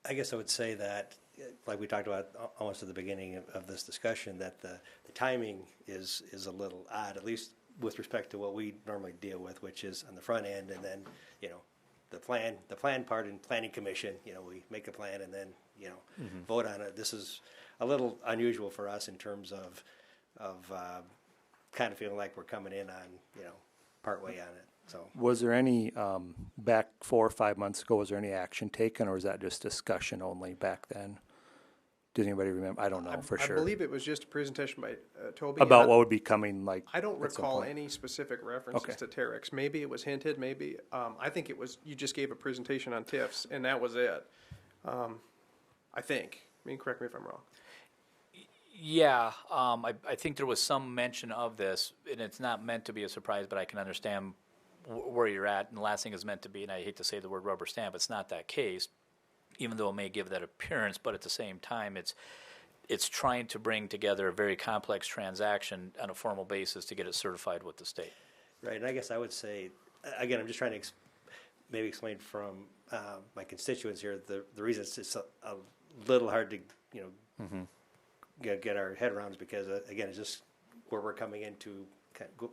I guess I would say that, like we talked about almost at the beginning of this discussion, that the timing is a little odd, at least with respect to what we normally deal with, which is on the front end, and then, the plan part in planning commission, we make a plan and then, vote on it. This is a little unusual for us in terms of kind of feeling like we're coming in on, partway on it. So Was there any, back 4 or 5 months ago, was there any action taken, or was that just discussion only back then? Does anybody remember? I don't know for sure. I believe it was just a presentation by Toby. About and what would be coming, like, I don't at some recall point? any specific references Okay. to Terex. Maybe it was hinted, maybe. I think it was, you just gave a presentation on TIFs, and that was it. I think. Correct me if I'm wrong. Yeah, I think there was some mention of this, and it's not meant to be a surprise, but I can understand where you're at. And the last thing is meant to be, and I hate to say the word rubber stamp, it's not that case, even though it may give that appearance, but at the same time, it's trying to bring together a very complex transaction on a formal basis to get it certified with the state. right, and I guess I would say, again, I'm just trying to maybe explain from my constituents here the reason it's just a little hard to get our head around is because again, it's just where we're coming into,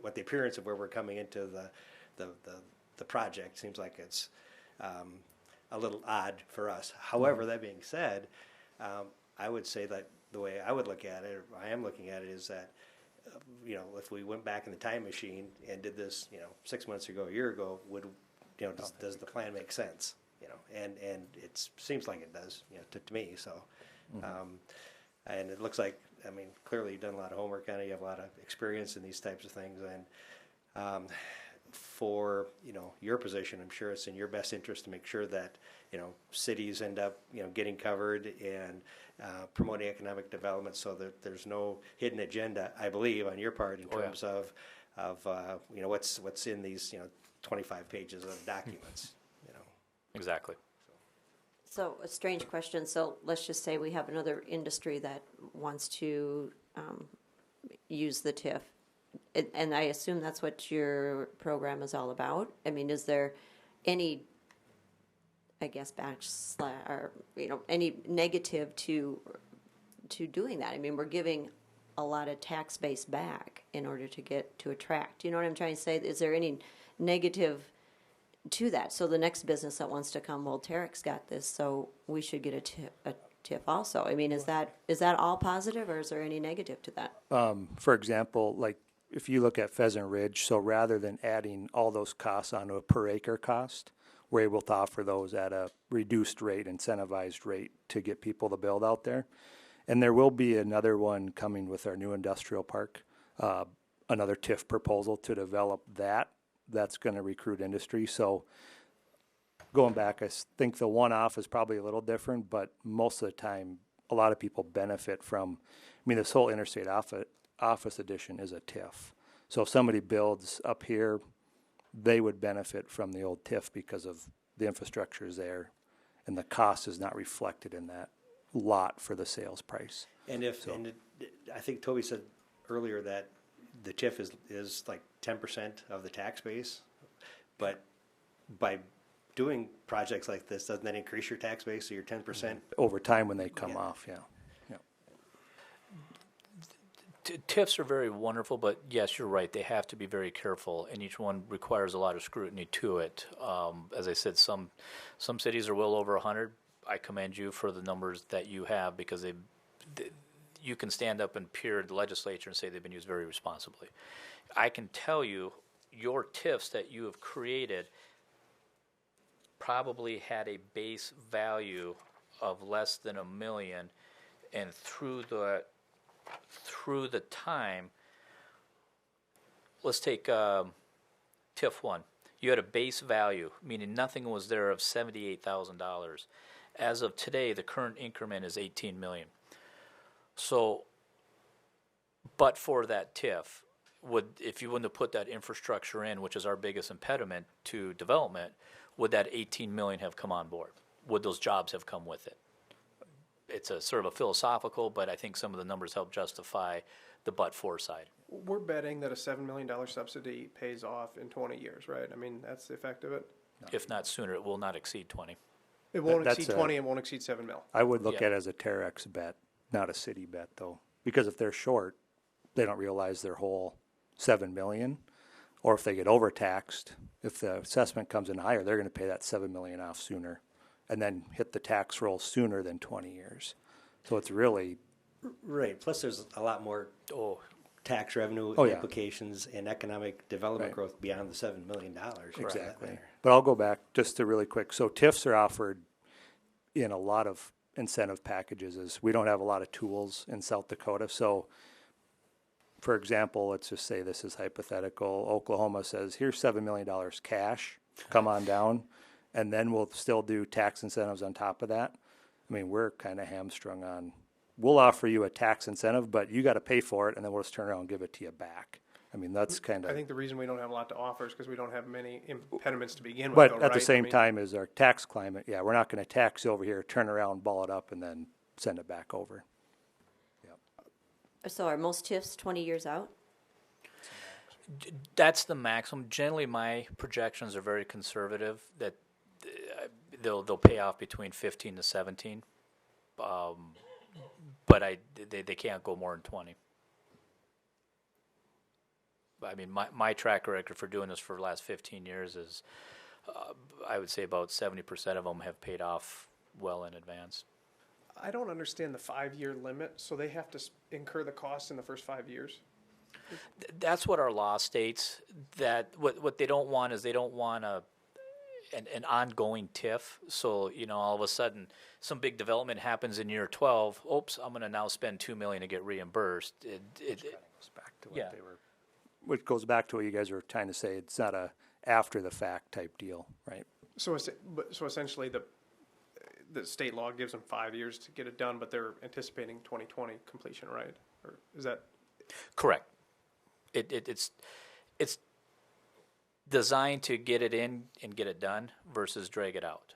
what the appearance of where we're coming into the project seems like it's a little odd for us. However, that being said, I would say that the way I would look at it, or I am looking at it, is that if we went back in the time machine and did this 6 months ago, a year ago, would does the plan make sense? And it seems like it does to me. So. And it looks like, clearly you've done a lot of homework on it. You have a lot of experience in these types of things. And for, your position, I'm sure it's in your best interest to make sure that, cities end up, getting covered and promoting economic development so that there's no hidden agenda, I believe, on your part in terms of what's in these, 25 pages of documents, Exactly. So a strange question. So let's just say we have another industry that wants to use the TIF. And I assume that's what your program is all about. Is there any, or any negative to doing that? We're giving a lot of tax base back in order to attract. You know what I'm trying to say? Is there any negative to that? So the next business that wants to come, well, Tarek's got this, so we should get a TIF also. I mean, is that all positive, or is there any negative to that? For example, like if you look at Pheasant Ridge, so rather than adding all those costs onto a per acre cost, we're able to offer those at a reduced rate, incentivized rate to get people to build out there. And there will be another one coming with our new industrial park, another TIF proposal to develop that. That's going to recruit industry. So going back, I think the one-off is probably a little different, but most of the time, a lot of people benefit from, I mean, this whole interstate office edition is a TIF. So if somebody builds up here, they would benefit from the old TIF because of the infrastructure is there, and the cost is not reflected in that lot for the sales price. And I think Toby said earlier that the TIF is like 10% of the tax base, but by doing projects like this, doesn't that increase your tax base, so you're 10%? Over time when they come off, yeah. TIFs are very wonderful, but yes, you're right. They have to be very careful, and each one requires a lot of scrutiny to it. As I said, some cities are well over 100. I commend you for the numbers that you have, because you can stand up and peer the legislature and say they've been used very responsibly. I can tell you, your TIFs that you have created probably had a base value of less than $1 million, and through the time, let's take TIF 1. You had a base value, meaning nothing was there, of $78,000. As of today, the current increment is $18 million. So, but for that TIF, if you wouldn't have put that infrastructure in, which is our biggest impediment to development, would that $18 million have come on board? Would those jobs have come with it? It's a sort of a philosophical, but I think some of the numbers help justify the but-for side. We're betting that a $7 million subsidy pays off in 20 years, right? I mean, that's the effect of it. If not sooner, it will not exceed 20. It won't That's exceed 20, it won't exceed 7 mil. I would look Yeah. at it as a Terex bet, not a city bet, though, because if they're short, they don't realize their whole $7 million, or if they get overtaxed, if the assessment comes in higher, they're going to pay that $7 million off sooner, and then hit the tax roll sooner than 20 years. So it's really Right. Plus, there's a lot more tax revenue Oh, yeah. implications and economic development Right. growth beyond the $7 million. for that exactly. matter. But I'll go back just to really quick. So TIFs are offered in a lot of incentive packages. As we don't have a lot of tools in South Dakota. So, for example, let's just say this is hypothetical. Oklahoma says, here's $7 million cash, come on down, and then we'll still do tax incentives on top of that. I mean, we're kind of hamstrung on, we'll offer you a tax incentive, but you got to pay for it, and then we'll just turn around and give it to you back. I mean, that's kind I of, think the reason we don't have a lot to offer is because we don't have many impediments to begin with. but though, at the right? I same mean, time as our tax climate, yeah, we're not going to tax you over here, turn around, ball it up, and then send it back over. So are most TIFs 20 years out? That's the maximum. Generally, my projections are very conservative, that they'll pay off between 15 to 17. But they can't go more than 20. I mean, my track record for doing this for the last 15 years is, I would say about 70% of them have paid off well in advance. I don't understand the 5-year limit, so they have to incur the costs in the first 5 years. That's what our law states. That what they don't want is they don't want an ongoing TIF. So, all of a sudden some big development happens in year 12. Oops, I'm going to now spend $2 million to get reimbursed. It Goes back to what Yeah. they were, which goes back to what you guys were trying to say. It's not a after the fact type deal, right? So essentially, the state law gives them 5 years to get it done, but they're anticipating 2020 completion, right? Or is that? Correct. It's designed to get it in and get it done versus drag it out.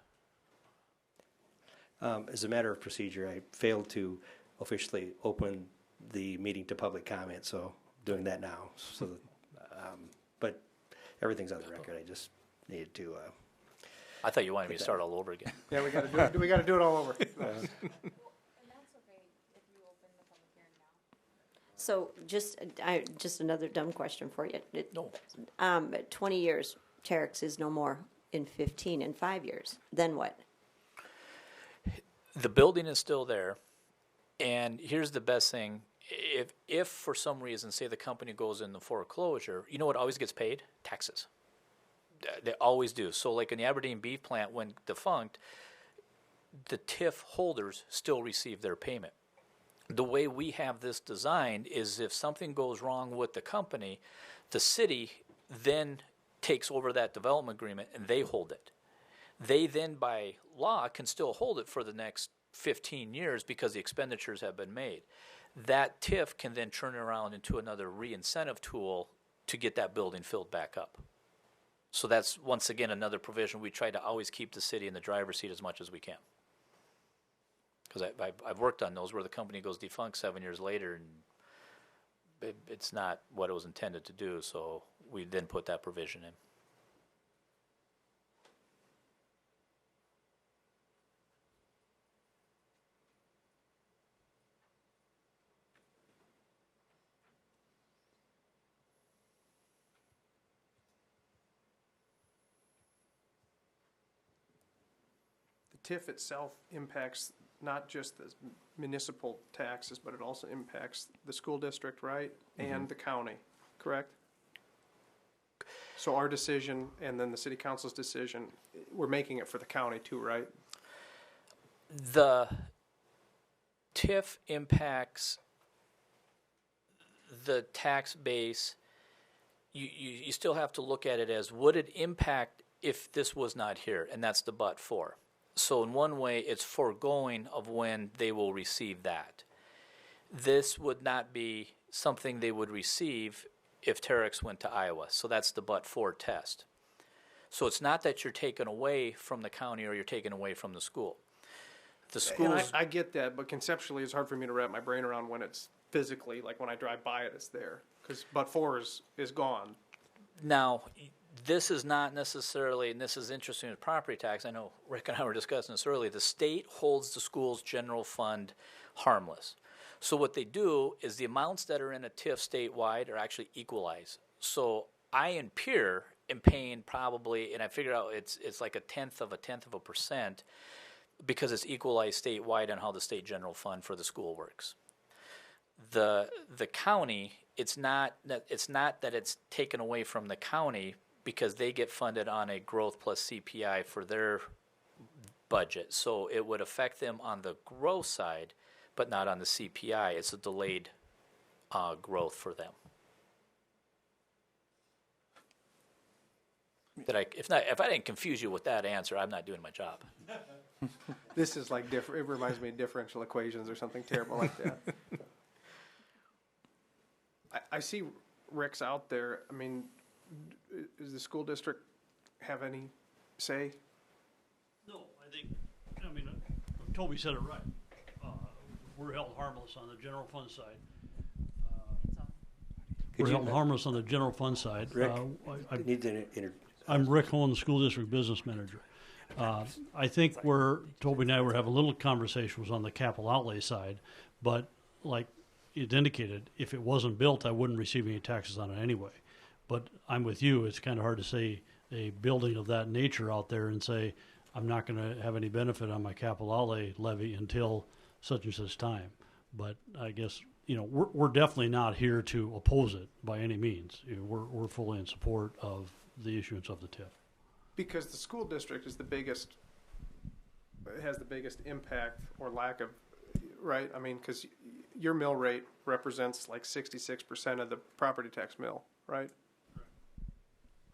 As a matter of procedure, I failed to officially open the meeting to public comment, so doing that now. So, but everything's on the record. I just needed to. I thought you wanted me to start all over again. Yeah, we got to do it. We got to do it all over. So just another dumb question for you. No. 20 years, Terex is no more. In 15, in 5 years, then what? The building is still there, and here's the best thing. If for some reason, say the company goes into foreclosure, you know what always gets paid? Taxes. They always do. So like in the Aberdeen beef plant, when defunct, the TIF holders still receive their payment. The way we have this designed is if something goes wrong with the company, the city then takes over that development agreement and they hold it. They then by law can still hold it for the next 15 years because the expenditures have been made. That TIF can then turn around into another re-incentive tool to get that building filled back up. So that's once again another provision. We try to always keep the city in the driver's seat as much as we can. Because I've worked on those where the company goes defunct 7 years later and it's not what it was intended to do, so we then put that provision in. The TIF itself impacts not just the municipal taxes, but it also impacts the school district, right? And the county, correct? So our decision and then the city council's decision, we're making it for the county too, right? The TIF impacts the tax base. You still have to look at it as would it impact if this was not here, and that's the but for. So in one way, it's foregoing of when they will receive that. This would not be something they would receive if Terex went to Iowa. So that's the but-for test. So it's not that you're taken away from the county or you're taken away from the school. The schools. And I get that, but conceptually, it's hard for me to wrap my brain around when it's physically, like when I drive by it, it's there. Because but-for is gone. Now, this is not necessarily, and this is interesting with property tax. I know Rick and I were discussing this earlier. The state holds the school's general fund harmless. So what they do is the amounts that are in a TIF statewide are actually equalized. So I in Pierre am paying probably, and I figured out it's like a tenth of a percent because it's equalized statewide on how the state general fund for the school works. The county, it's not that it's taken away from the county because they get funded on a growth plus CPI for their budget. So it would affect them on the growth side, but not on the CPI. It's a delayed growth for them. If I didn't confuse you with that answer, I'm not doing my job. This is like it reminds me of differential equations or something terrible like that. I see Rick's out there. I mean, does the school district have any say? No, I mean, Toby said it right. We're held harmless on the general fund side. We're held harmless on the general fund side. Rick, I'm Rick Holland, the school district business manager. I think where Toby and I were having a little conversation was on the capital outlay side, but like it indicated, if it wasn't built, I wouldn't receive any taxes on it anyway. But I'm with you. It's kind of hard to say a building of that nature out there and say, I'm not going to have any benefit on my capital outlay levy until such and such time. But I guess, we're definitely not here to oppose it by any means. We're fully in support of the issuance of the TIF. Because the school district is has the biggest impact or lack of, right? I mean, because your mill rate represents like 66% of the property tax mill, right?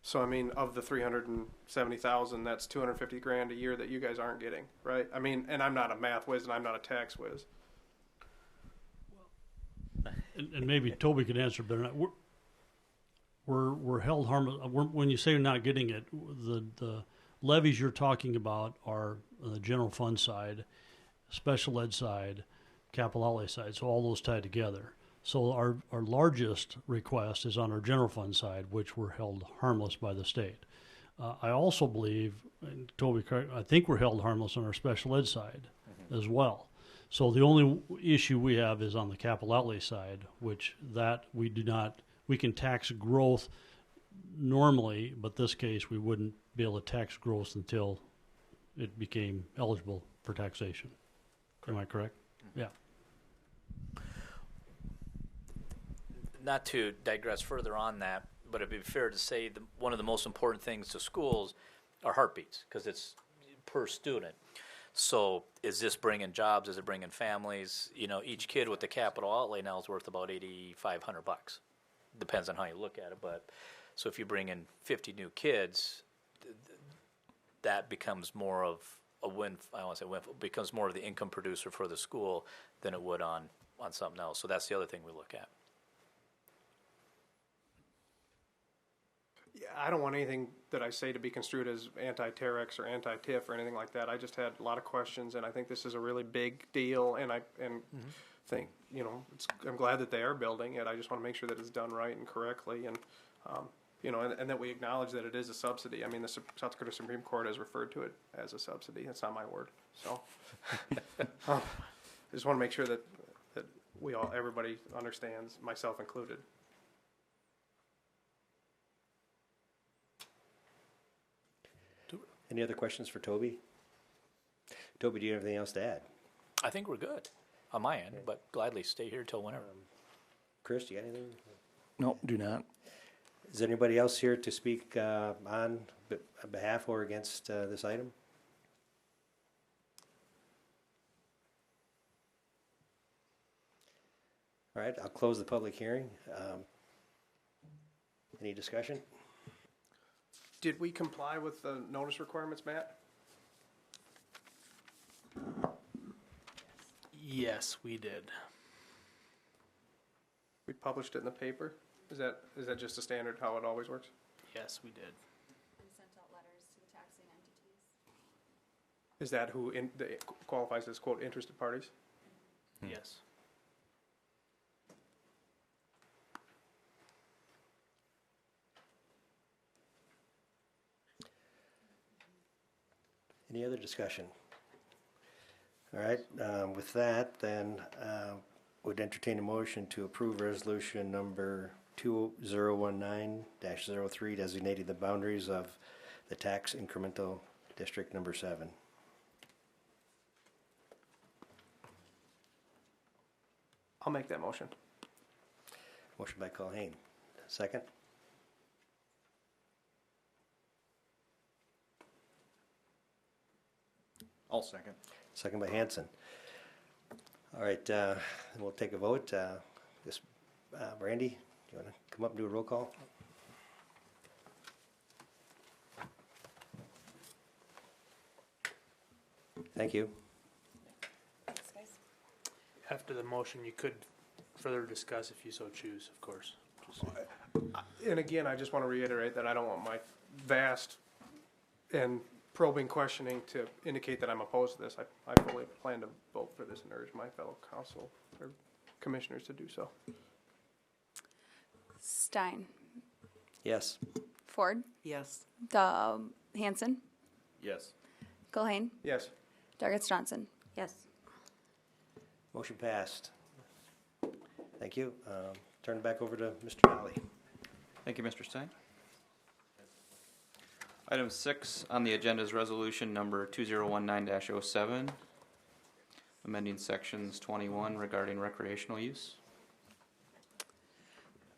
So I mean, of the 370,000, that's 250 grand a year that you guys aren't getting, right? I mean, and I'm not a math whiz and I'm not a tax whiz. And maybe Toby could answer better. We're held harmless. When you say you're not getting it, the levies you're talking about are on the general fund side, special ed side, capital outlay side. So all those tied together. So our largest request is on our general fund side, which we're held harmless by the state. I also believe, and Toby, I think we're held harmless on our special ed side as well. So the only issue we have is on the capital outlay side, which that we do not, we can tax growth normally, but this case we wouldn't be able to tax growth until it became eligible for taxation. Am I correct? Yeah. Not to digress further on that, but it'd be fair to say one of the most important things to schools are heartbeats, because it's per student. So is this bringing jobs? Is it bringing families? You know, each kid with the capital outlay now is worth about $8,500. Depends on how you look at it, but so if you bring in 50 new kids, that becomes more of a win. I don't want to say win, becomes more of the income producer for the school than it would on something else. So that's the other thing we look at. Yeah, I don't want anything that I say to be construed as anti-Terex or anti-TIF or anything like that. I just had a lot of questions, and I think this is a really big deal, and think, you know, I'm glad that they are building it. I just want to make sure that it's done right and correctly, and you know, and that we acknowledge that it is a subsidy. I mean, the South Dakota Supreme Court has referred to it as a subsidy. That's not my word. So I just want to make sure that everybody understands, myself included. Any other questions for Toby? Toby, do you have anything else to add? I think we're good on my end, but gladly stay here till whenever. Chris, do you got anything? No, do not. Is there anybody else here to speak on behalf or against this item? All right, I'll close the public hearing. Any discussion? Did we comply with the notice requirements, Matt? Yes, we did. We published it in the paper. Is that just a standard how it always works? Yes, we did. We sent out letters to the taxing entities. Is that who qualifies as, quote, interested parties? Yes. Any other discussion? All right, with that, then would entertain a motion to approve resolution number 2019-03 designating the boundaries of the tax incremental district number 7. I'll make that motion. Motion by Colhane. Second? I'll second. Second by Hanson. All right, we'll take a vote. Brandy, do you want to come up and do a roll call? Thank you. After the motion, you could further discuss if you so choose, of course. And again, I just want to reiterate that I don't want my vast and probing questioning to indicate that I'm opposed to this. I fully plan to vote for this and urge my fellow council or commissioners to do so. Stein, Yes. Ford, Yes. Hanson, Yes. Culhane, Yes. Dargis Johnson. Yes. Motion passed. Thank you. Turn it back over to Mr. Valley. Thank you, Mr. Stein. Item 6 on the agenda is resolution number 2019-07, amending sections 21 regarding recreational use.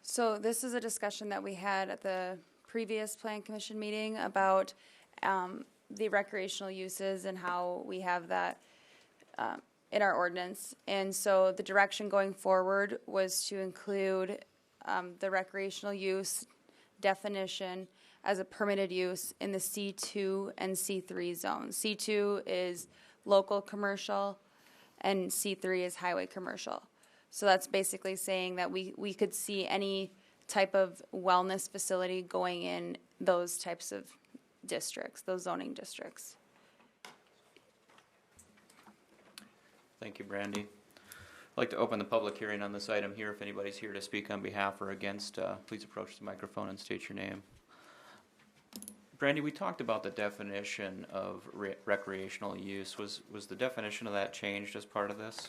So this is a discussion that we had at the previous Plan Commission meeting about the recreational uses and how we have that in our ordinance. And so the direction going forward was to include the recreational use definition as a permitted use in the C2 and C3 zones. C2 is local commercial and C3 is highway commercial. So that's basically saying that we could see any type of wellness facility going in those types of districts, those zoning districts. Thank you, Brandy. I'd like to open the public hearing on this item here. If anybody's here to speak on behalf or against, please approach the microphone and state your name. Brandy, we talked about the definition of recreational use. Was the definition of that changed as part of this?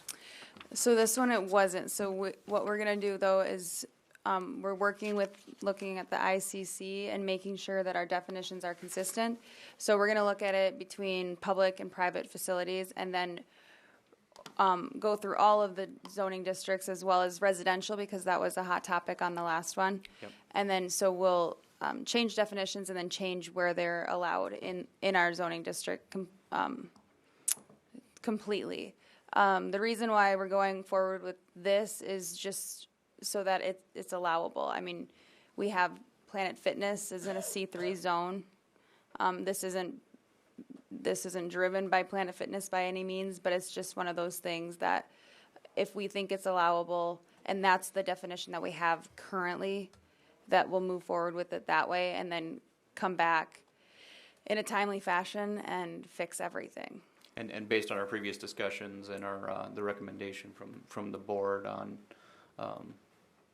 So this one, it wasn't. So what we're going to do, though, is we're working with looking at the ICC and making sure that our definitions are consistent. So we're going to look at it between public and private facilities, and then go through all of the zoning districts as well as residential, because that was a hot topic on the last one. Yep. And then so we'll change definitions and then change where they're allowed in our zoning district completely. The reason why we're going forward with this is just so that it's allowable. I mean, we have Planet Fitness is in a C3 zone. This isn't driven by Planet Fitness by any means, but it's just one of those things that if we think it's allowable, and that's the definition that we have currently, that we'll move forward with it that way and then come back in a timely fashion and fix everything. And based on our previous discussions and our the recommendation from the board on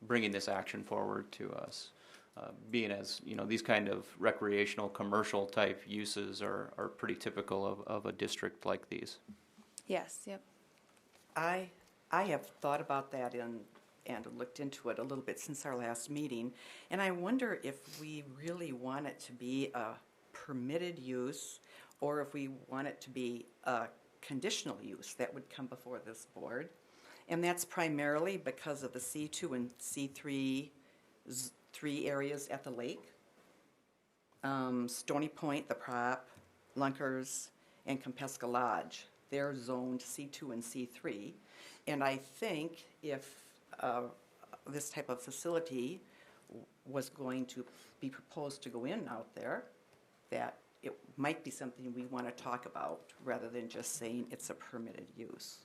bringing this action forward to us, being as these kind of recreational commercial type uses are pretty typical of a district like these. Yes. Yep. I have thought about that and looked into it a little bit since our last meeting, and I wonder if we really want it to be a permitted use or if we want it to be a conditional use that would come before this board. And that's primarily because of the C2 and C3 three areas at the lake. Stony Point, the Prop, Lunkers, and Compesca Lodge. They're zoned C2 and C3. And I think if this type of facility was going to be proposed to go in out there, that it might be something we want to talk about rather than just saying it's a permitted use.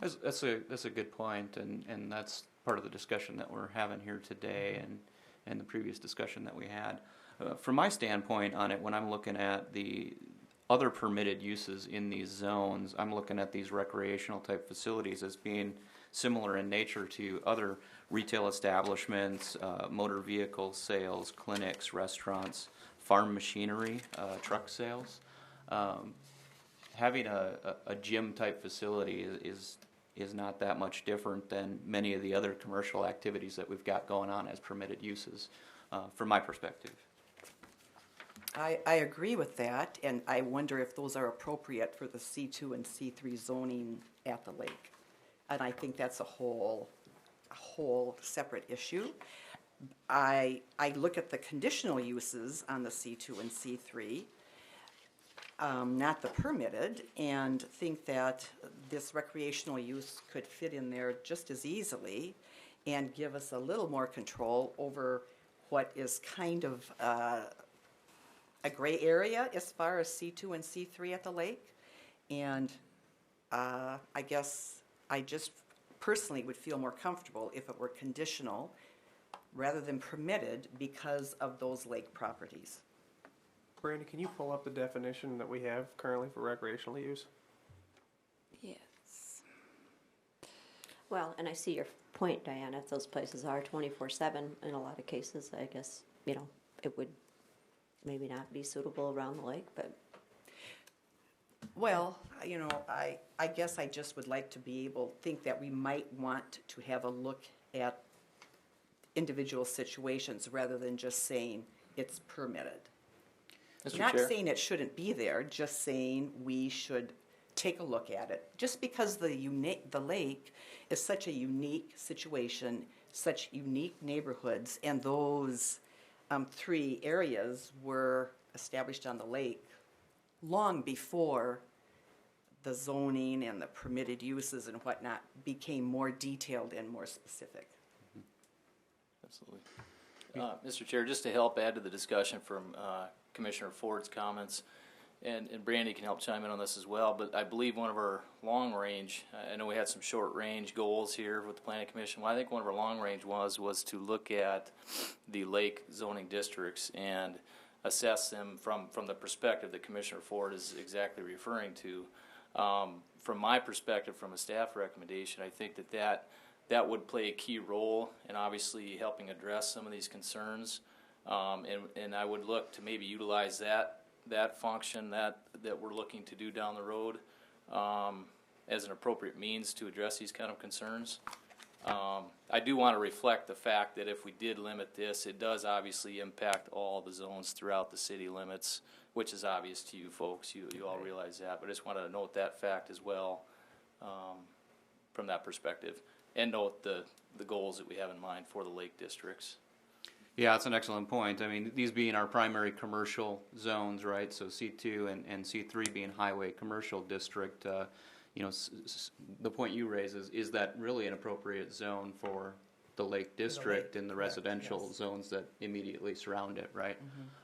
That's a good point, and that's part of the discussion that we're having here today and the previous discussion that we had. From my standpoint on it, when I'm looking at the other permitted uses in these zones, I'm looking at these recreational type facilities as being similar in nature to other retail establishments, motor vehicle sales, clinics, restaurants, farm machinery, truck sales. Having a gym type facility is not that much different than many of the other commercial activities that we've got going on as permitted uses, from my perspective. I agree with that, and I wonder if those are appropriate for the C2 and C3 zoning at the lake. And I think that's a whole separate issue. I look at the conditional uses on the C2 and C3, not the permitted, and think that this recreational use could fit in there just as easily and give us a little more control over what is kind of a gray area as far as C2 and C3 at the lake. And I guess I just personally would feel more comfortable if it were conditional rather than permitted because of those lake properties. Brandy, can you pull up the definition that we have currently for recreational use? Yes. Well, and I see your point, Diana. If those places are 24/7 in a lot of cases, I guess, it would maybe not be suitable around the lake, but. Well, I guess I just would like to be able to think that we might want to have a look at individual situations rather than just saying it's permitted. Mr. Not Chair? saying it shouldn't be there, just saying we should take a look at it. Just because the lake is such a unique situation, such unique neighborhoods, and those three areas were established on the lake long before the zoning and the permitted uses and whatnot became more detailed and more specific. Absolutely. Mr. Chair, just to help add to the discussion from Commissioner Ford's comments, and Brandy can help chime in on this as well, but I believe one of our long range, I know we had some short range goals here with the Planning Commission. Well, I think one of our long range was to look at the lake zoning districts and assess them from the perspective that Commissioner Ford is exactly referring to. From my perspective, from a staff recommendation, I think that would play a key role in obviously helping address some of these concerns And I would look to maybe utilize that function that we're looking to do down the road as an appropriate means to address these kind of concerns. I do want to reflect the fact that if we did limit this, it does obviously impact all the zones throughout the city limits, which is obvious to you folks. You all realize that, but I just want to note that fact as well from that perspective, and note the goals that we have in mind for the lake districts. Yeah, that's an excellent point. I mean, these being our primary commercial zones, right? So C2 and C3 being highway commercial district, you know, the point you raise is that really an appropriate zone for the lake district and the residential zones that immediately surround it, right?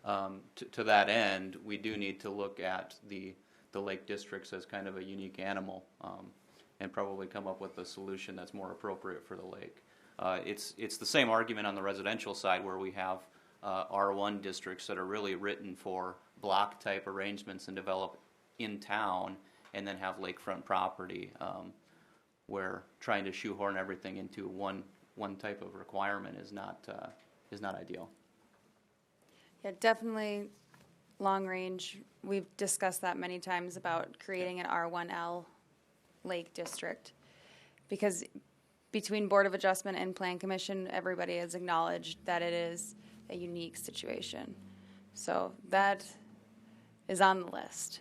To that end, we do need to look at the lake districts as kind of a unique animal and probably come up with a solution that's more appropriate for the lake. It's the same argument on the residential side where we have R1 districts that are really written for block type arrangements and develop in town, and then have lakefront property where trying to shoehorn everything into one type of requirement is not ideal. Yeah, definitely long range. We've discussed that many times about creating an R1L lake district, because between Board of Adjustment and Plan Commission, everybody has acknowledged that it is a unique situation. So that is on the list.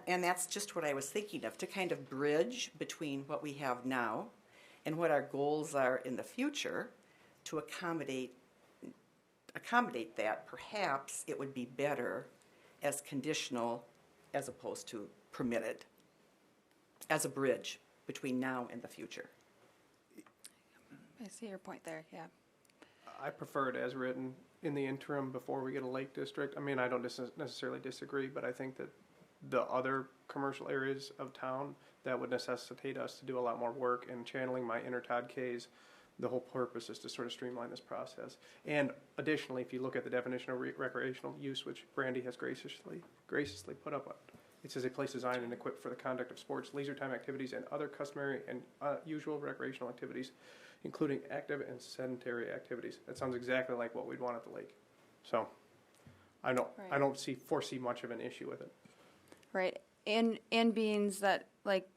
And that's just what I was thinking of, to kind of bridge between what we have now and what our goals are in the future to accommodate that. Perhaps it would be better as conditional as opposed to permitted, as a bridge between now and the future. I see your point there, yeah. I prefer it as written in the interim before we get a lake district. I mean, I don't necessarily disagree, but I think that the other commercial areas of town, that would necessitate us to do a lot more work, and channeling my inner Todd K's, the whole purpose is to sort of streamline this process. And additionally, if you look at the definition of recreational use, which Brandy has graciously put up, it says a place designed and equipped for the conduct of sports, leisure time activities, and other customary and usual recreational activities, including active and sedentary activities. That sounds exactly like what we'd want at the lake. So I don't foresee much of an issue with it. Right, and beings that, like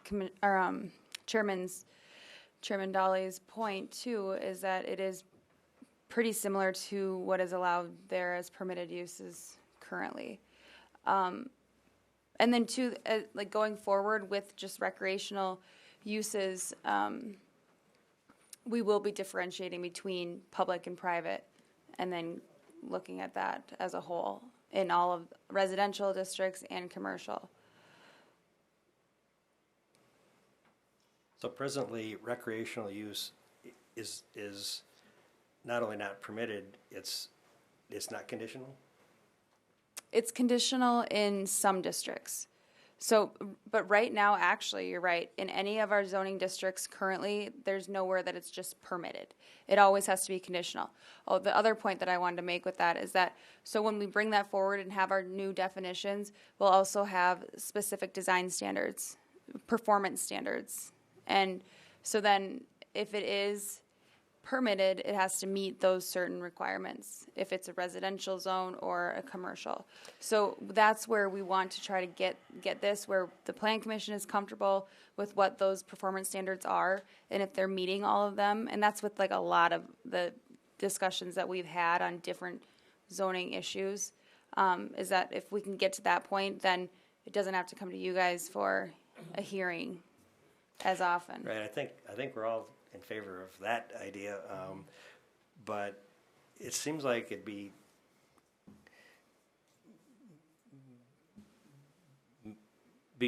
Chairman Dolly's point too, is that it is pretty similar to what is allowed there as permitted uses currently. And then too, like going forward with just recreational uses, we will be differentiating between public and private, and then looking at that as a whole in all of residential districts and commercial. So presently, recreational use is not only not permitted, it's not conditional? It's conditional in some districts. So, but right now, actually, you're right. In any of our zoning districts currently, there's nowhere that it's just permitted. It always has to be conditional. Oh, the other point that I wanted to make with that is that, so when we bring that forward and have our new definitions, we'll also have specific design standards, performance standards. And so then if it is permitted, it has to meet those certain requirements, if it's a residential zone or a commercial. So that's where we want to try to get this, where the Plan Commission is comfortable with what those performance standards are, and if they're meeting all of them. And that's with like a lot of the discussions that we've had on different zoning issues, is that if we can get to that point, then it doesn't have to come to you guys for a hearing as often. Right, I think we're all in favor of that idea, but it seems like it'd be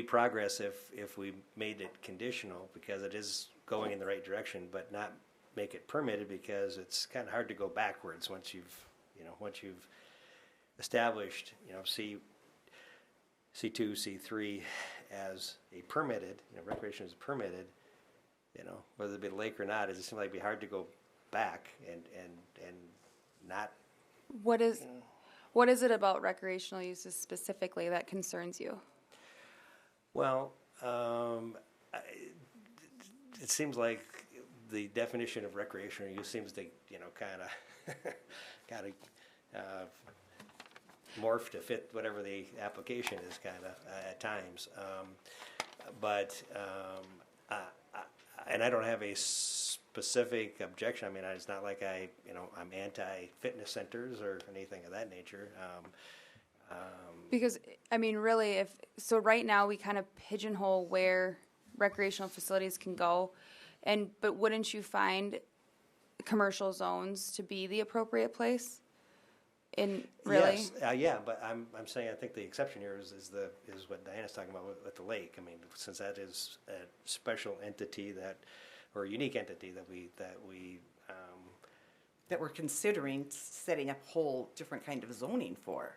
progress if we made it conditional, because it is going in the right direction, but not make it permitted, because it's kind of hard to go backwards once you've established C2, C3 as a permitted, recreation is permitted. Whether it be a lake or not, it just seems like it'd be hard to go back and not. What is it about recreational uses specifically that concerns you? Well, it seems like the definition of recreational use seems to, kind of morph to fit whatever the application is kind of at times. And I don't have a specific objection. I mean, it's not like I'm anti-fitness centers or anything of that nature. Because, I mean, really, so right now we kind of pigeonhole where recreational facilities can go, but wouldn't you find commercial zones to be the appropriate place? Really? Yes, yeah, but I'm saying I think the exception here is what Diana's talking about with the lake. I mean, since that is a special entity or a unique entity that we're considering setting up whole different kind of zoning for.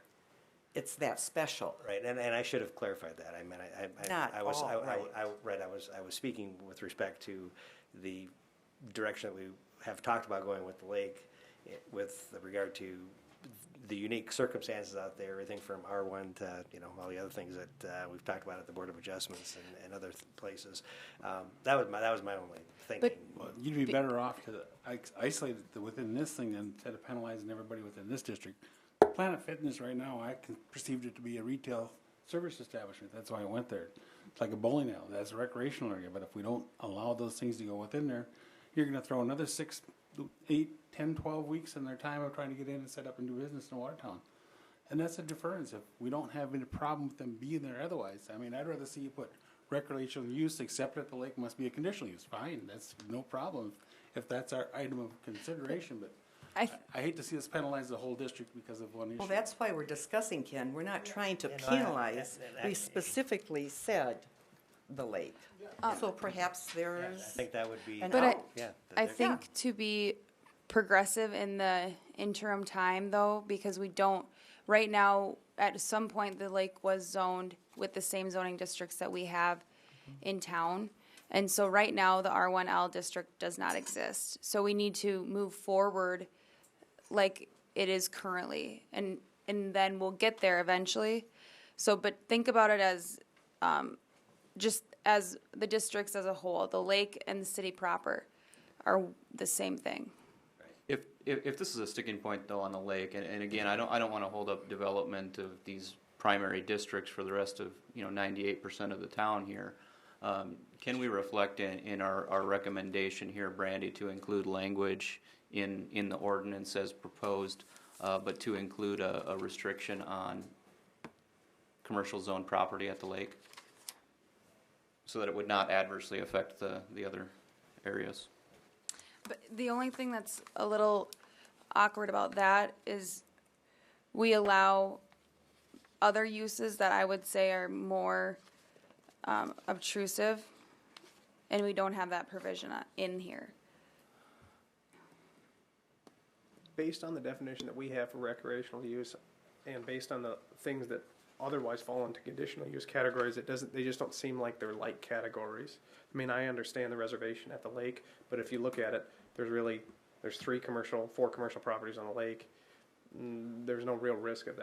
It's that special. Right, and I should have clarified that. I mean, I was speaking with respect to the direction that we have talked about going with the lake, with regard to the unique circumstances out there, everything from R1 to all the other things that we've talked about at the Board of Adjustments and other places. That was my only thinking. Well, you'd be better off to isolate it within this thing instead of penalizing everybody within this district. Planet Fitness right now, I perceived it to be a retail service establishment. That's why I went there. It's like a bowling alley. That's a recreational area. But if we don't allow those things to go within there, you're going to throw another 6, 8, 10, 12 weeks in their time of trying to get in and set up and do business in Watertown. And that's a deference. If we don't have any problem with them being there otherwise, I mean, I'd rather see you put recreational use except at the lake must be a conditional use. Fine, that's no problem if that's our item of consideration. But I hate to see us penalize the whole district because of one issue. Well, that's why we're discussing, Ken. We're not trying to penalize. We specifically said the lake. So perhaps there's. I think that would be. I think to be progressive in the interim time, though, because we don't. Right now, at some point, the lake was zoned with the same zoning districts that we have in town. And so right now, the R1L district does not exist. So we need to move forward like it is currently. And then we'll get there eventually. So, but think about it as just as the districts as a whole. The lake and the city proper are the same thing. If this is a sticking point though on the lake, and again, I don't want to hold up development of these primary districts for the rest of 98% of the town here. Can we reflect in our recommendation here, Brandy, to include language in the ordinance as proposed, but to include a restriction on commercial zone property at the lake, so that it would not adversely affect the other areas? But the only thing that's a little awkward about that is we allow other uses that I would say are more obtrusive, and we don't have that provision in here. Based on the definition that we have for recreational use, and based on the things that otherwise fall into conditional use categories, they just don't seem like they're like categories. I mean, I understand the reservation at the lake, but if you look at it, there's 4 commercial properties on the lake. There's no real risk of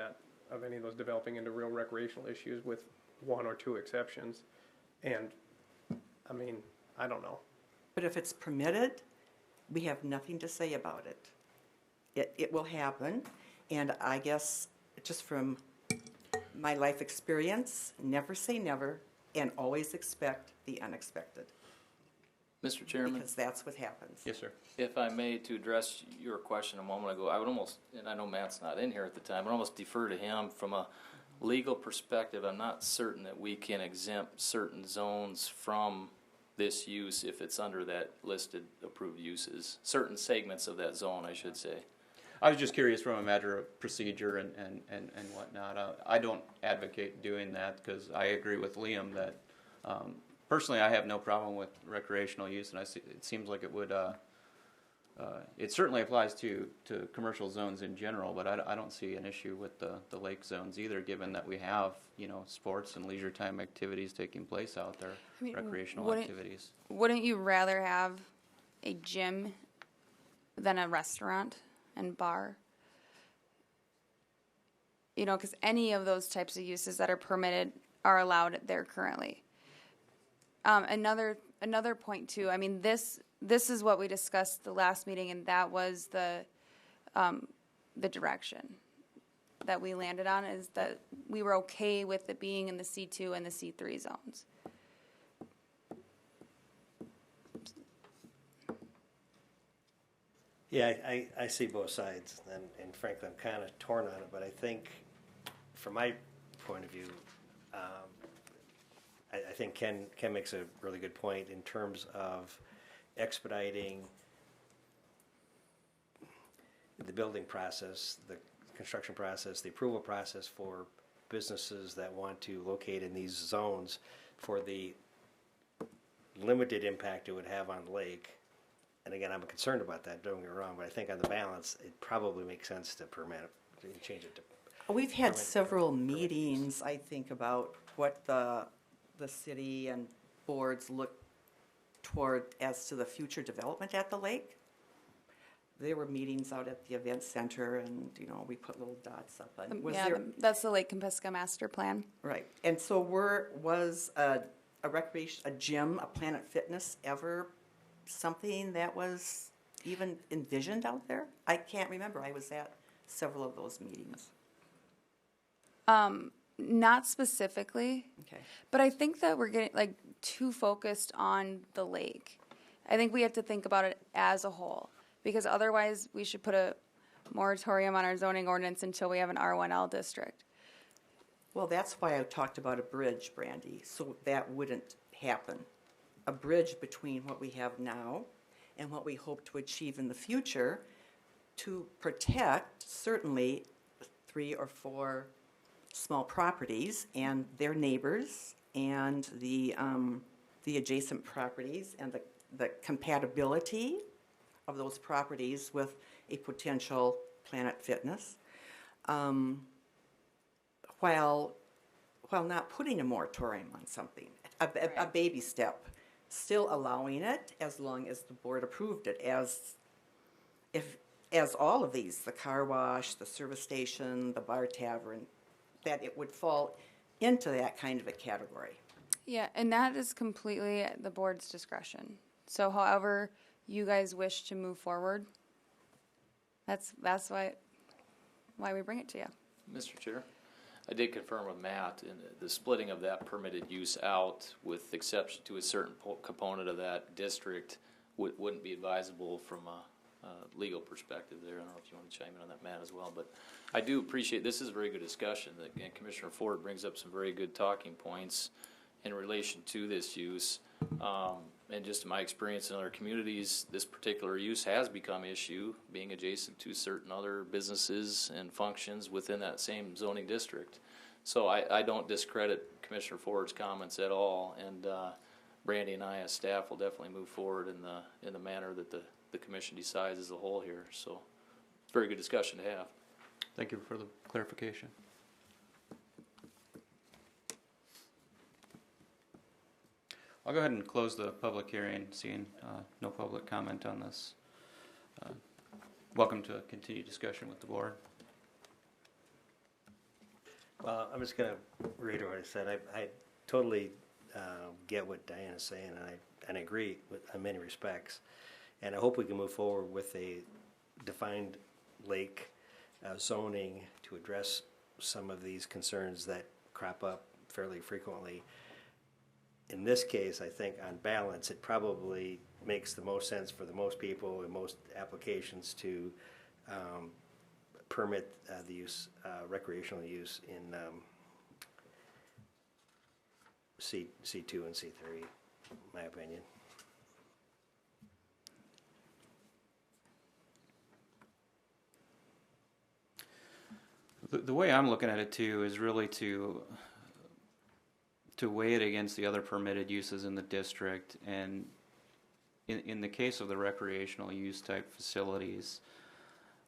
any of those developing into real recreational issues with 1 or 2 exceptions. And I mean, I don't know. But if it's permitted, we have nothing to say about it. It will happen, and I guess just from my life experience, never say never, and always expect the unexpected. Mr. Chairman? Because that's what happens. Yes, sir. If I may, to address your question a moment ago, I would almost, and I know Matt's not in here at the time, but almost defer to him from a legal perspective. I'm not certain that we can exempt certain zones from this use if it's under that listed approved uses. Certain segments of that zone, I should say. I was just curious from a matter of procedure and whatnot. I don't advocate doing that because I agree with Liam that personally I have no problem with recreational use, and it seems like it would. It certainly applies to commercial zones in general, but I don't see an issue with the lake zones either, given that we have sports and leisure time activities taking place out there, recreational activities. Wouldn't you rather have a gym than a restaurant and bar? Because any of those types of uses that are permitted are allowed there currently. Another point too. I mean, this is what we discussed the last meeting, and that was the the direction that we landed on, is that we were okay with it being in the C2 and the C3 zones. Yeah, I see both sides, and frankly, I'm kind of torn on it, but I think, from my point of view, I think Ken makes a really good point in terms of expediting the building process, the construction process, the approval process for businesses that want to locate in these zones for the limited impact it would have on the lake. And again, I'm concerned about that, don't get me wrong, but I think on the balance, it probably makes sense to permit it, to change it to. We've had permit- several permit use. meetings, I think, about what the city and boards look toward as to the future development at the lake. There were meetings out at the event center, and, you know, we put little dots up on. Was Yeah, there, that's the Lake Compisca Master Plan. right, and so was a recreation, a gym, a Planet Fitness ever something that was even envisioned out there? I can't remember. I was at several of those meetings. Not specifically, Okay. but I think that we're getting like too focused on the lake. I think we have to think about it as a whole, because otherwise we should put a moratorium on our zoning ordinance until we have an R1L district. Well, that's why I talked about a bridge, Brandy, so that wouldn't happen. A bridge between what we have now and what we hope to achieve in the future to protect certainly 3 or 4 small properties and their neighbors and the adjacent properties and the compatibility of those properties with a potential Planet Fitness, while not putting a moratorium on something, a baby step, still allowing it as long as the board approved it, as all of these, the car wash, the service station, the bar tavern, that it would fall into that kind of a category. Yeah, and that is completely at the board's discretion. So however you guys wish to move forward, that's why we bring it to you. Mr. Chair, I did confirm with Matt, in the splitting of that permitted use out with exception to a certain component of that district wouldn't be advisable from a legal perspective there. I don't know if you want to chime in on that, Matt, as well, but I do appreciate, this is a very good discussion. Again, Commissioner Ford brings up some very good talking points in relation to this use. And just in my experience in other communities, this particular use has become issue, being adjacent to certain other businesses and functions within that same zoning district. So I don't discredit Commissioner Ford's comments at all, and Brandy and I as staff will definitely move forward in the manner that the commission decides as a whole here. So it's a very good discussion to have. Thank you for the clarification. I'll go ahead and close the public hearing, seeing no public comment on this. Welcome to a continued discussion with the board. Well, I'm just going to reiterate what I said. I totally get what Diana's saying, and I agree with, in many respects. And I hope we can move forward with a defined lake zoning to address some of these concerns that crop up fairly frequently. In this case, I think on balance, it probably makes the most sense for the most people in most applications to permit the use, recreational use in C2 and C3, in my opinion. The way I'm looking at it too is really to weigh it against the other permitted uses in the district, and in the case of the recreational use type facilities,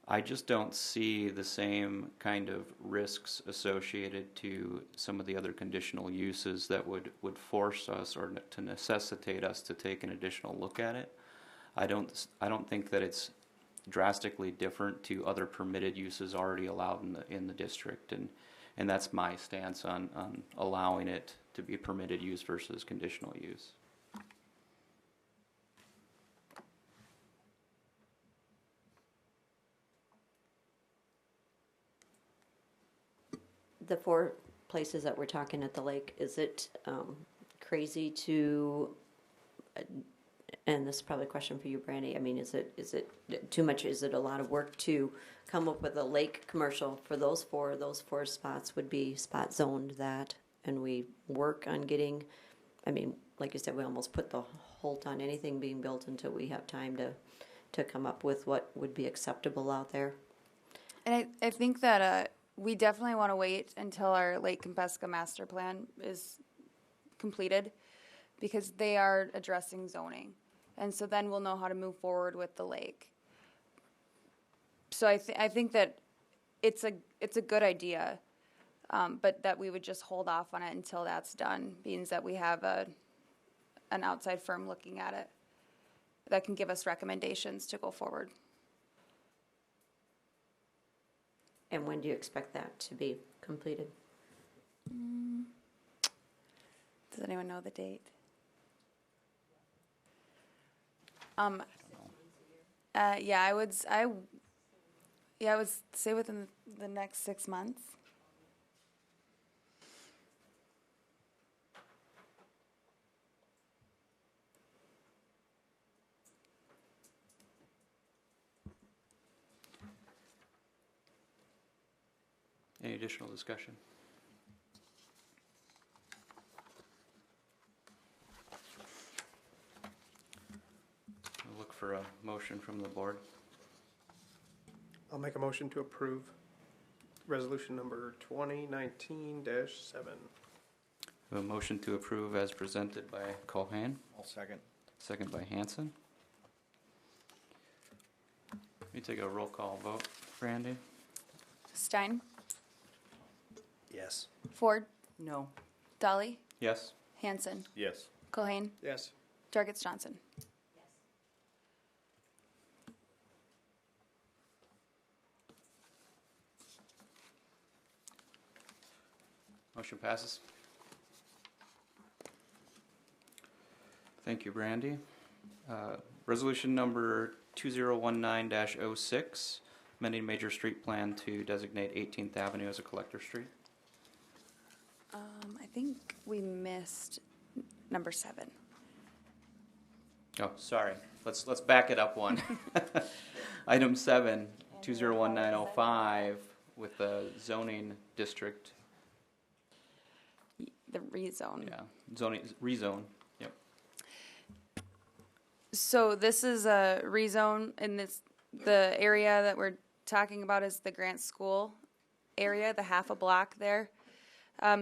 I just don't see the same kind of risks associated to some of the other conditional uses that would force us or to necessitate us to take an additional look at it. I don't think that it's drastically different to other permitted uses already allowed in the district, and that's my stance on allowing it to be permitted use versus conditional use. The 4 places that we're talking at the lake, is it crazy to, and this is probably a question for you, Brandy, I mean, is it too much, is it a lot of work to come up with a lake commercial for those 4? Those 4 spots would be spot zoned that, and we work on getting, I mean, like you said, we almost put the halt on anything being built until we have time to come up with what would be acceptable out there. And I think that we definitely want to wait until our Lake Compesca master plan is completed, because they are addressing zoning. And so then we'll know how to move forward with the lake. So I think that it's a good idea, but that we would just hold off on it until that's done, means that we have an outside firm looking at it that can give us recommendations to go forward. And when do you expect that to be completed? Does anyone know the date? Yeah, I would say within the next 6 months. Any additional discussion? I'll look for a motion from the board. I'll make a motion to approve resolution number 2019-7. A motion to approve as presented by Cohen, I'll second. second by Hanson. Let me take a roll call vote. Brandy? Stein, Yes. Ford, No. Dolly, Yes. Hanson, Yes. Cohen, Yes. Jargett Johnson. Motion passes. Thank you, Brandy. Resolution number 2019-06, amending major street plan to designate 18th Avenue as a collector street. I think we missed number 7. Oh, sorry. Let's back it up one. Item 7, 2019-05, with the zoning district. The rezone. Yeah, zoning rezone. Yep. So this is a rezone, and the area that we're talking about is the Grant School area, the half a block there.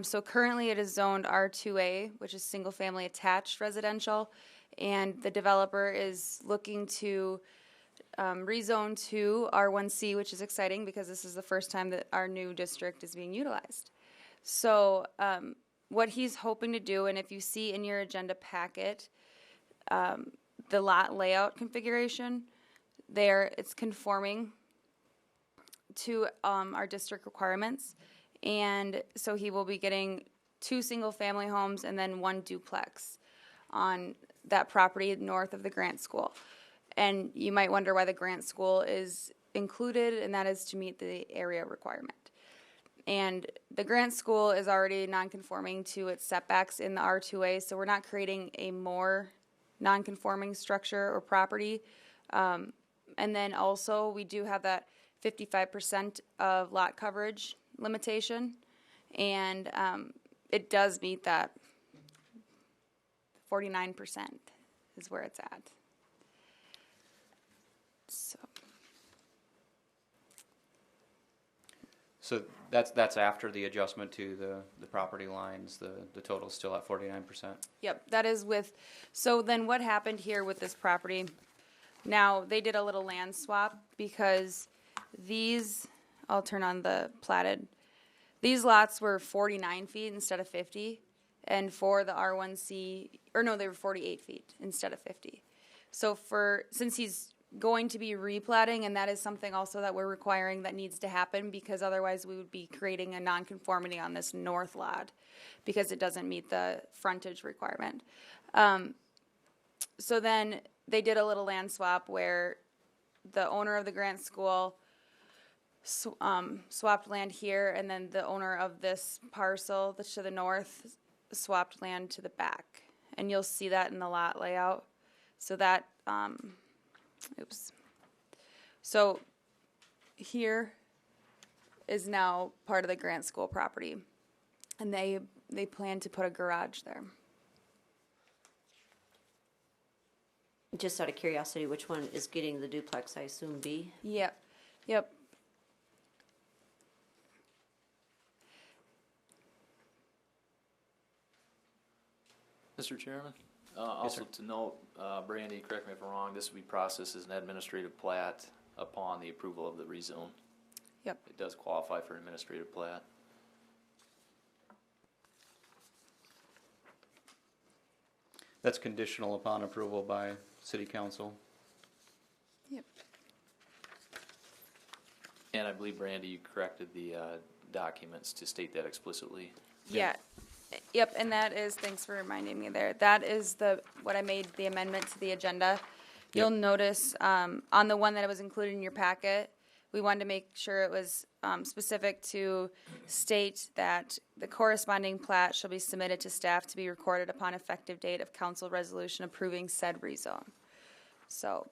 So currently it is zoned R2A, which is single family attached residential, and the developer is looking to rezone to R1C, which is exciting because this is the first time that our new district is being utilized. So what he's hoping to do, and if you see in your agenda packet, the lot layout configuration, there it's conforming to our district requirements. And so he will be getting 2 single-family homes and then 1 duplex on that property north of the Grant School. And you might wonder why the Grant School is included, and that is to meet the area requirement. And the Grant School is already non-conforming to its setbacks in the R2A, so we're not creating a more non-conforming structure or property. And then also we do have that 55% of lot coverage limitation, and it does meet that. 49% is where it's at. So that's after the adjustment to the property lines. The total's still at 49%. Yep, that is with, so then what happened here with this property? Now, they did a little land swap because these, I'll turn on the platted, these lots were 49 feet instead of 50, and for the R1C, or no, they were 48 feet instead of 50. So since he's going to be replatting, and that is something also that we're requiring that needs to happen, because otherwise we would be creating a nonconformity on this north lot because it doesn't meet the frontage requirement. So then they did a little land swap where the owner of the Grant School swapped land here, and then the owner of this parcel that's to the north swapped land to the back. And you'll see that in the lot layout. So that, oops. So here is now part of the Grant School property. And they plan to put a garage there. Just out of curiosity, which one is getting the duplex? I assume B? Yep. Yep. Mr. Chairman, also to note, Brandy, correct me if I'm wrong, this will be processed as an administrative plat upon the approval of the rezone. Yep. It does qualify for administrative plat. That's conditional upon approval by city council. Yep. And I believe, Brandy, you corrected the documents to state that explicitly. Yeah. Yep, and that is, thanks for reminding me there. That is what I made the amendment to the agenda. You'll notice on the one that was included in your packet, we wanted to make sure it was specific to state that the corresponding plat shall be submitted to staff to be recorded upon effective date of council resolution approving said rezone. So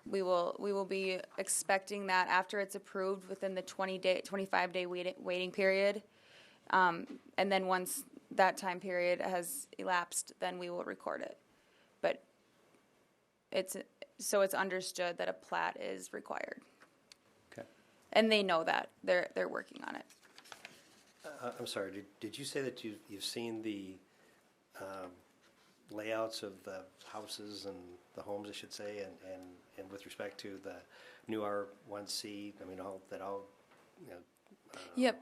we will be expecting that after it's approved within the 25-day waiting period. And then once that time period has elapsed, then we will record it. But it's understood that a plat is required. Okay. And they know that. They're working on it. I'm sorry, did you say that you've seen the layouts of the houses and the homes, I should say, and with respect to the new R1C, I mean, Yep.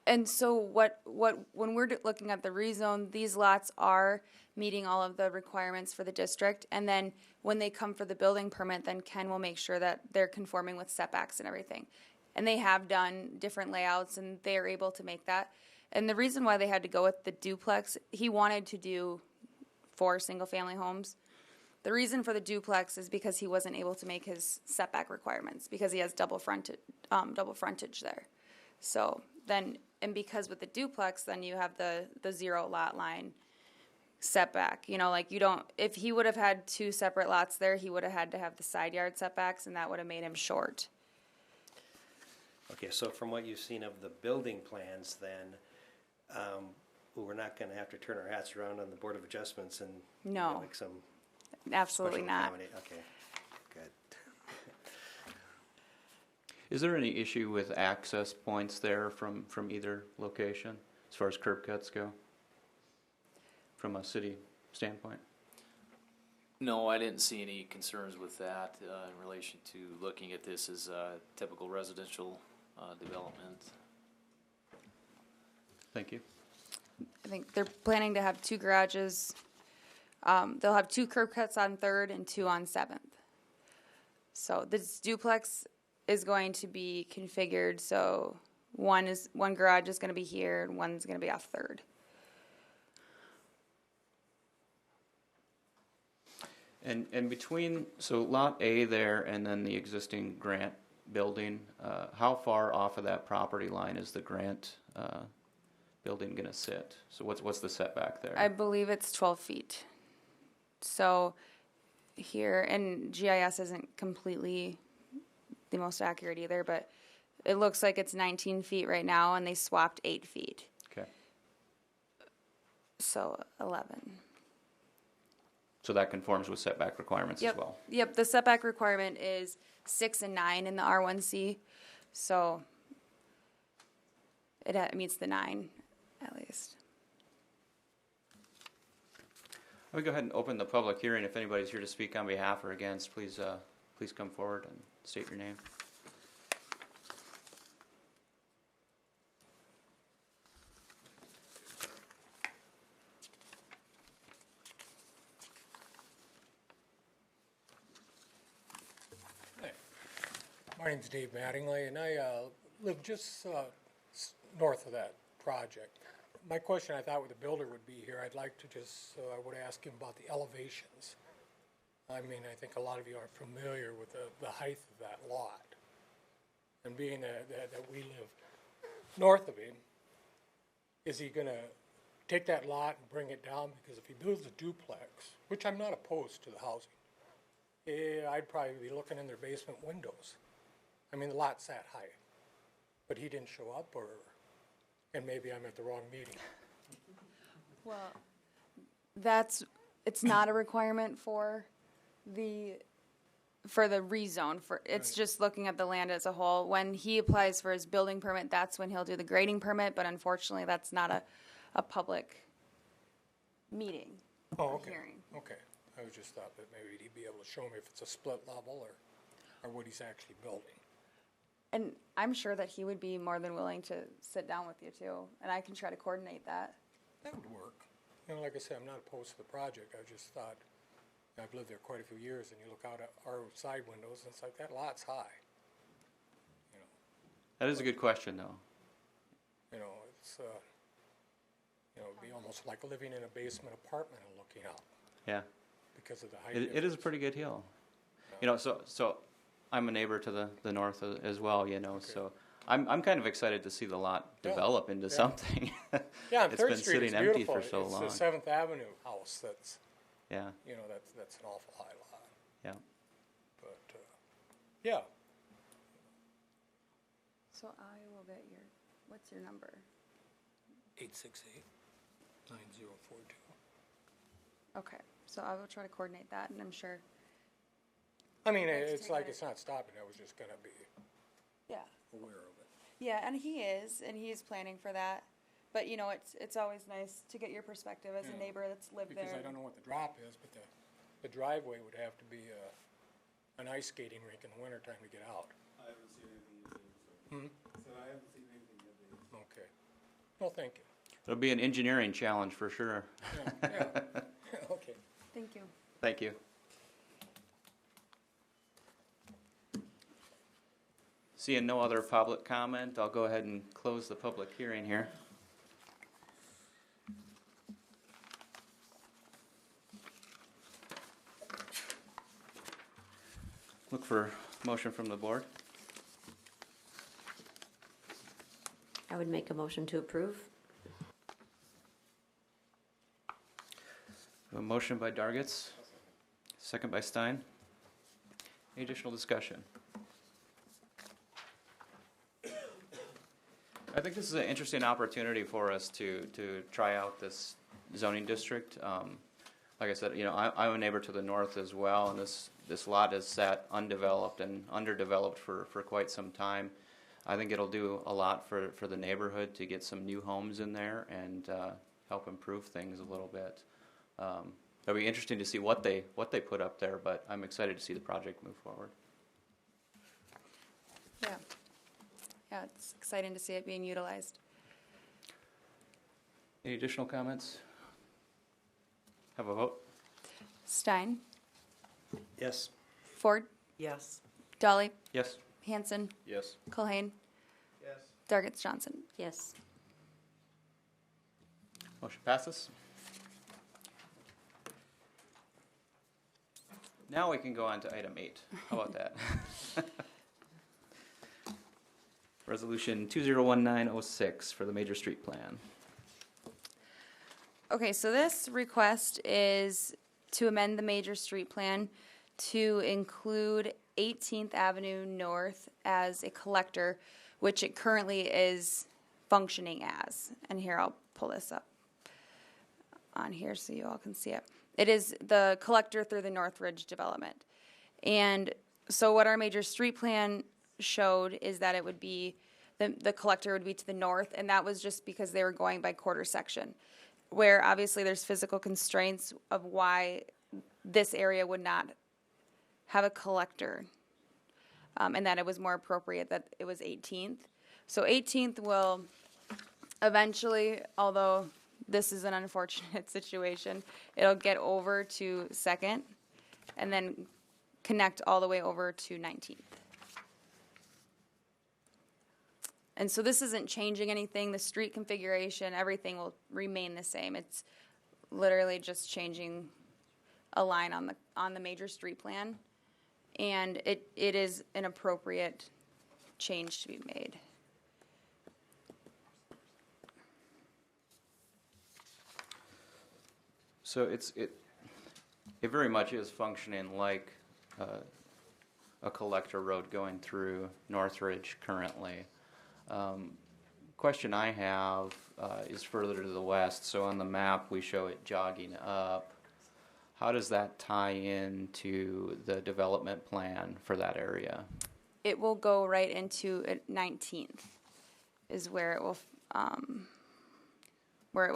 And so when we're looking at the rezone, these lots are meeting all of the requirements for the district. And then when they come for the building permit, then Ken will make sure that they're conforming with setbacks and everything. And they have done different layouts, and they are able to make that. And the reason why they had to go with the duplex, he wanted to do 4 single-family homes. The reason for the duplex is because he wasn't able to make his setback requirements because he has double frontage there. So then, and because with the duplex, then you have the 0 lot line setback. You know, like you don't, if he would have had 2 separate lots there, he would have had to have the side yard setbacks, and that would have made him short. Okay, so from what you've seen of the building plans, then we're not going to have to turn our hats around on the Board of Adjustments and make some Absolutely not. Okay, good. Is there any issue with access points there from either location as far as curb cuts go from a city standpoint? No, I didn't see any concerns with that in relation to looking at this as a typical residential development. Thank you. I think they're planning to have 2 garages. They'll have 2 curb cuts on 3rd and 2 on 7th. So this duplex is going to be configured so one garage is going to be here and one's going to be off 3rd. And between, so lot A there and then the existing Grant building, how far off of that property line is the Grant building going to sit? So what's the setback there? I believe it's 12 feet. So here, and GIS isn't completely the most accurate either, but it looks like it's 19 feet right now, and they swapped 8 feet. Okay. So 11. So that conforms with setback requirements as well? Yep, the setback requirement is 6 and 9 in the R1C, so it meets the 9 at least. I would go ahead and open the public hearing. If anybody's here to speak on behalf or against, please come forward and state your name. My name's Dave Mattingly, and I live just north of that project. My question, I thought, with the builder would be here, I'd like to just, I would ask him about the elevations. I mean, I think a lot of you are familiar with the height of that lot. and being that we live north of him, is he gonna take that lot and bring it down? Because if he builds a duplex, which I'm not opposed to the housing, I'd probably be looking in their basement windows. I mean, the lot's that high, but he didn't show up, and maybe I'm at the wrong meeting. Well, it's not a requirement for the rezone. It's just looking at the land as a whole. When he applies for his building permit, that's when he'll do the grading permit, but unfortunately, that's not a public meeting. Oh, or okay. Hearing. Okay. I was just thought that maybe he'd be able to show me if it's a split level or what he's actually building. And I'm sure that he would be more than willing to sit down with you too, and I can try to coordinate that. That would work. You know, like I said, I'm not opposed to the project. I just thought, I've lived there quite a few years, and you look out at our side windows, and it's like, that lot's high. You know, That is a good question, though. it's, it'd be almost like living in a basement apartment and looking out Yeah. because of the height. It is a difference. pretty good hill. You know, so I'm a neighbor to the north as well, you know, so I'm kind of excited to see the lot develop into something. Yeah, on It's Third been Street, sitting it's empty beautiful. for so long. It's the 7th Avenue house that's, Yeah, that's an awful high lot. yeah. But, yeah, So I will get what's your number? 868-9042. Okay, so I will try to coordinate that, and I'm sure. I mean, Let's it's take like it. it's not stopping. I was just gonna be Yeah. aware of it. Yeah, and he is planning for that. But it's always nice to get your perspective as a Yeah. neighbor that's lived Because there. I don't know what the drop is, but the driveway would have to be an ice skating rink in the wintertime to get out. I haven't seen anything yet, Dave. So I haven't seen anything yet, Dave. Okay. Well, thank you. It'll be an engineering challenge for sure. Yeah. Okay. Thank you. Thank you. Seeing no other public comment, I'll go ahead and close the public hearing here. Look for motion from the board. I would make a motion to approve. A motion by Dargitz, second by Stein. Any additional discussion? I think this is an interesting opportunity for us to try out this zoning district. Like I said, I'm a neighbor to the north as well, and this lot is sat undeveloped and underdeveloped for quite some time. I think it'll do a lot for the neighborhood to get some new homes in there and help improve things a little bit. It'll be interesting to see what they put up there, but I'm excited to see the project move forward. Yeah. Yeah, it's exciting to see it being utilized. Any additional comments? Have a vote. Stein, Yes. Ford, Yes. Dolly, Yes. Hanson, Yes. Culhane, Yes. Dargitz Johnson. Yes. Motion passes. Now we can go on to item 8. How about that? Resolution 2019-06 for the major street plan. Okay, so this request is to amend the major street plan to include 18th Avenue North as a collector, which it currently is functioning as. And here, I'll pull this up on here so you all can see it. It is the collector through the Northridge development. And so what our major street plan showed is that it would be, the collector would be to the north, and that was just because they were going by quarter section, where obviously there's physical constraints of why this area would not have a collector, and that it was more appropriate that it was 18th. So 18th will eventually, although this is an unfortunate situation, it'll get over to 2nd and then connect all the way over to 19th. And so this isn't changing anything. The street configuration, everything will remain the same. It's literally just changing a line on the major street plan. And it is an appropriate change to be made. So it very much is functioning like a collector road going through Northridge currently. Question I have is further to the west. So on the map we show it jogging up. How does that tie into the development plan for that area? It will go right into 19th is where it will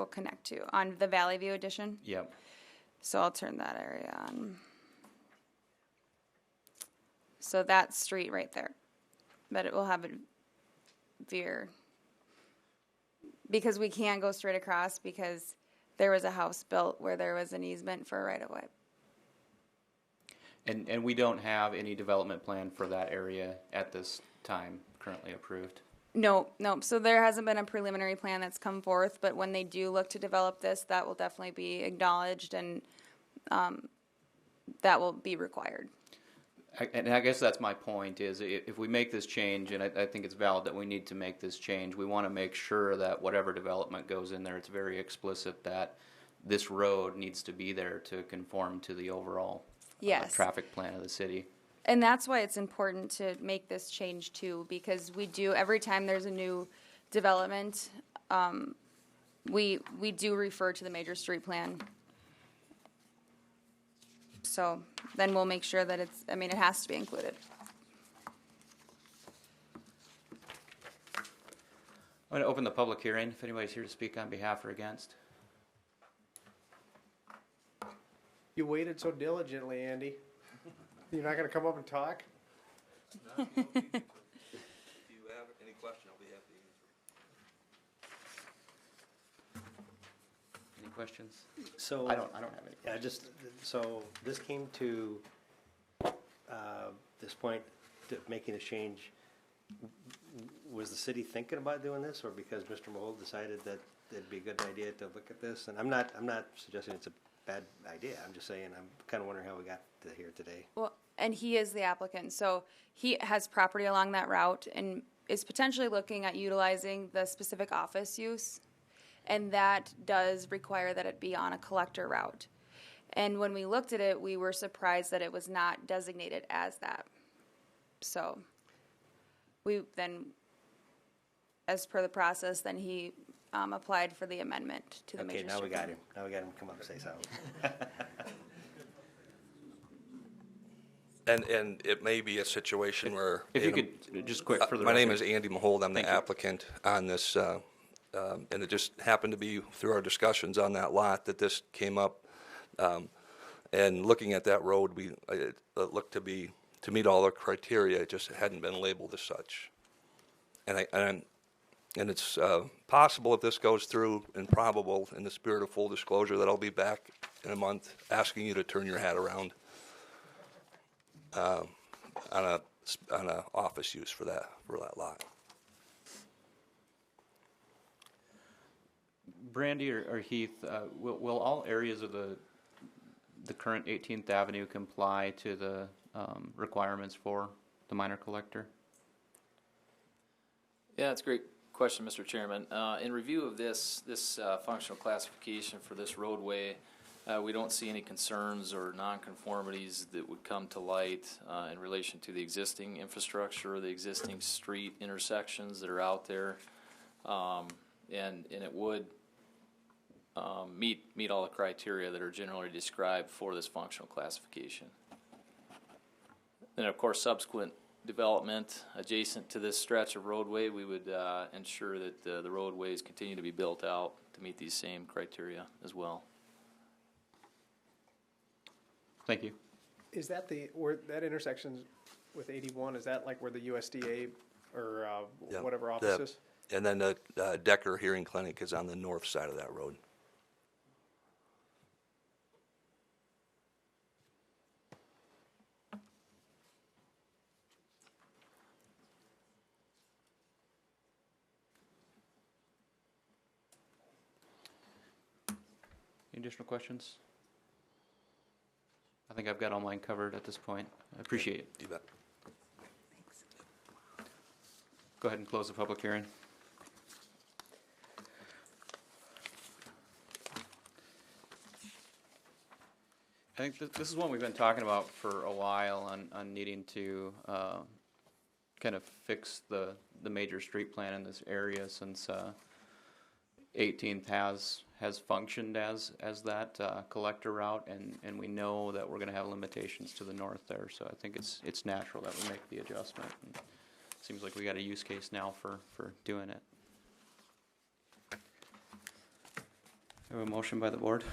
connect to on the Valley View Edition. Yep. So I'll turn that area on. So that street right there, but it will have a veer because we can't go straight across because there was a house built where there was an easement for a right of way. And we don't have any development plan for that area at this time currently approved? No. So there hasn't been a preliminary plan that's come forth, but when they do look to develop this, that will definitely be acknowledged and that will be required. And I guess that's my point is if we make this change, and I think it's valid that we need to make this change, we want to make sure that whatever development goes in there, it's very explicit that this road needs to be there to conform to the overall traffic plan of the city. And that's why it's important to make this change too, because we do, every time there's a new development, we do refer to the major street plan. So then we'll make sure that it has to be included. I'm going to open the public hearing if anybody's here to speak on behalf or against. You waited so diligently, Andy. You're not going to come up and talk? If you have any question, I'll be happy to answer. Any questions? So I don't have any. Yeah, so this came to this point, to making a change. Was the city thinking about doing this, or because Mr. Mohold decided that it'd be a good idea to look at this? And I'm not suggesting it's a bad idea. I'm just saying I'm kind of wondering how we got to here today. Well, and he is the applicant, so he has property along that route and is potentially looking at utilizing the specific office use, and that does require that it be on a collector route. And when we looked at it, we were surprised that it was not designated as that. So we then, as per the process, then he applied for the amendment to the major Okay, now we street got plan. him. Now we got him to come up and say something. And it may be a situation where... If you could, just quick for the My name record. is Andy Mahold. I'm the Thank you. applicant on this, and it just happened to be through our discussions on that lot that this came up. And looking at that road, it looked to meet all the criteria. It just hadn't been labeled as such. And it's possible if this goes through, and probable in the spirit of full disclosure, that I'll be back in a month asking you to turn your hat around on a office use for that lot. Brandy or Heath, will all areas of the current 18th Avenue comply to the requirements for the minor collector? Yeah, that's a great question, Mr. Chairman. In review of this functional classification for this roadway, we don't see any concerns or nonconformities that would come to light in relation to the existing infrastructure or the existing street intersections that are out there, and it would meet all the criteria that are generally described for this functional classification. Then, of course, subsequent development adjacent to this stretch of roadway, we would ensure that the roadways continue to be built out to meet these same criteria as well. Thank you. Is that where that intersection with 81, is that like where the USDA or Yeah, whatever office is? And then the Decker Hearing Clinic is on the north side of that road. Any additional questions? I think I've got all mine covered at this point. I appreciate it. You bet. go ahead and close the public hearing. I think this is one we've been talking about for a while on needing to kind of fix the major street plan in this area since 18th has functioned as that collector route, and we know that we're going to have limitations to the north there. So I think it's natural that we make the adjustment. And it seems like we got a use case now for doing it. We have a motion by the board.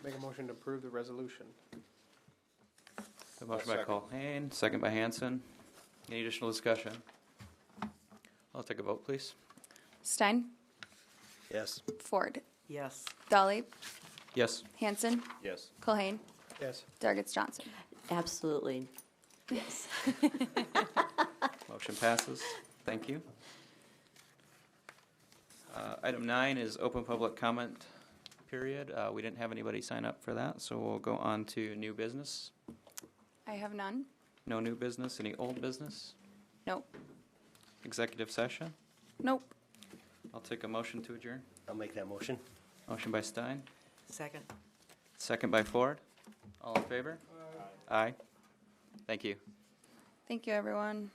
Make a motion to approve the resolution. A motion by Colhane, second by Hanson. Any additional discussion? I'll take a vote, please. Stein, Yes. Ford, Yes. Dolly, Yes. Hanson, Yes. Culhane, Yes. Dargits Johnson. Absolutely. Yes. Motion passes. Thank you. Item 9 is open public comment period. We didn't have anybody sign up for that, so we'll go on to new business. I have none. No new business. Any old business? Nope. Executive session? Nope. I'll take a motion to adjourn. I'll make that motion. Motion by Stein, Second. second by Ford. All in favor? Aye. Thank you. Thank you, everyone.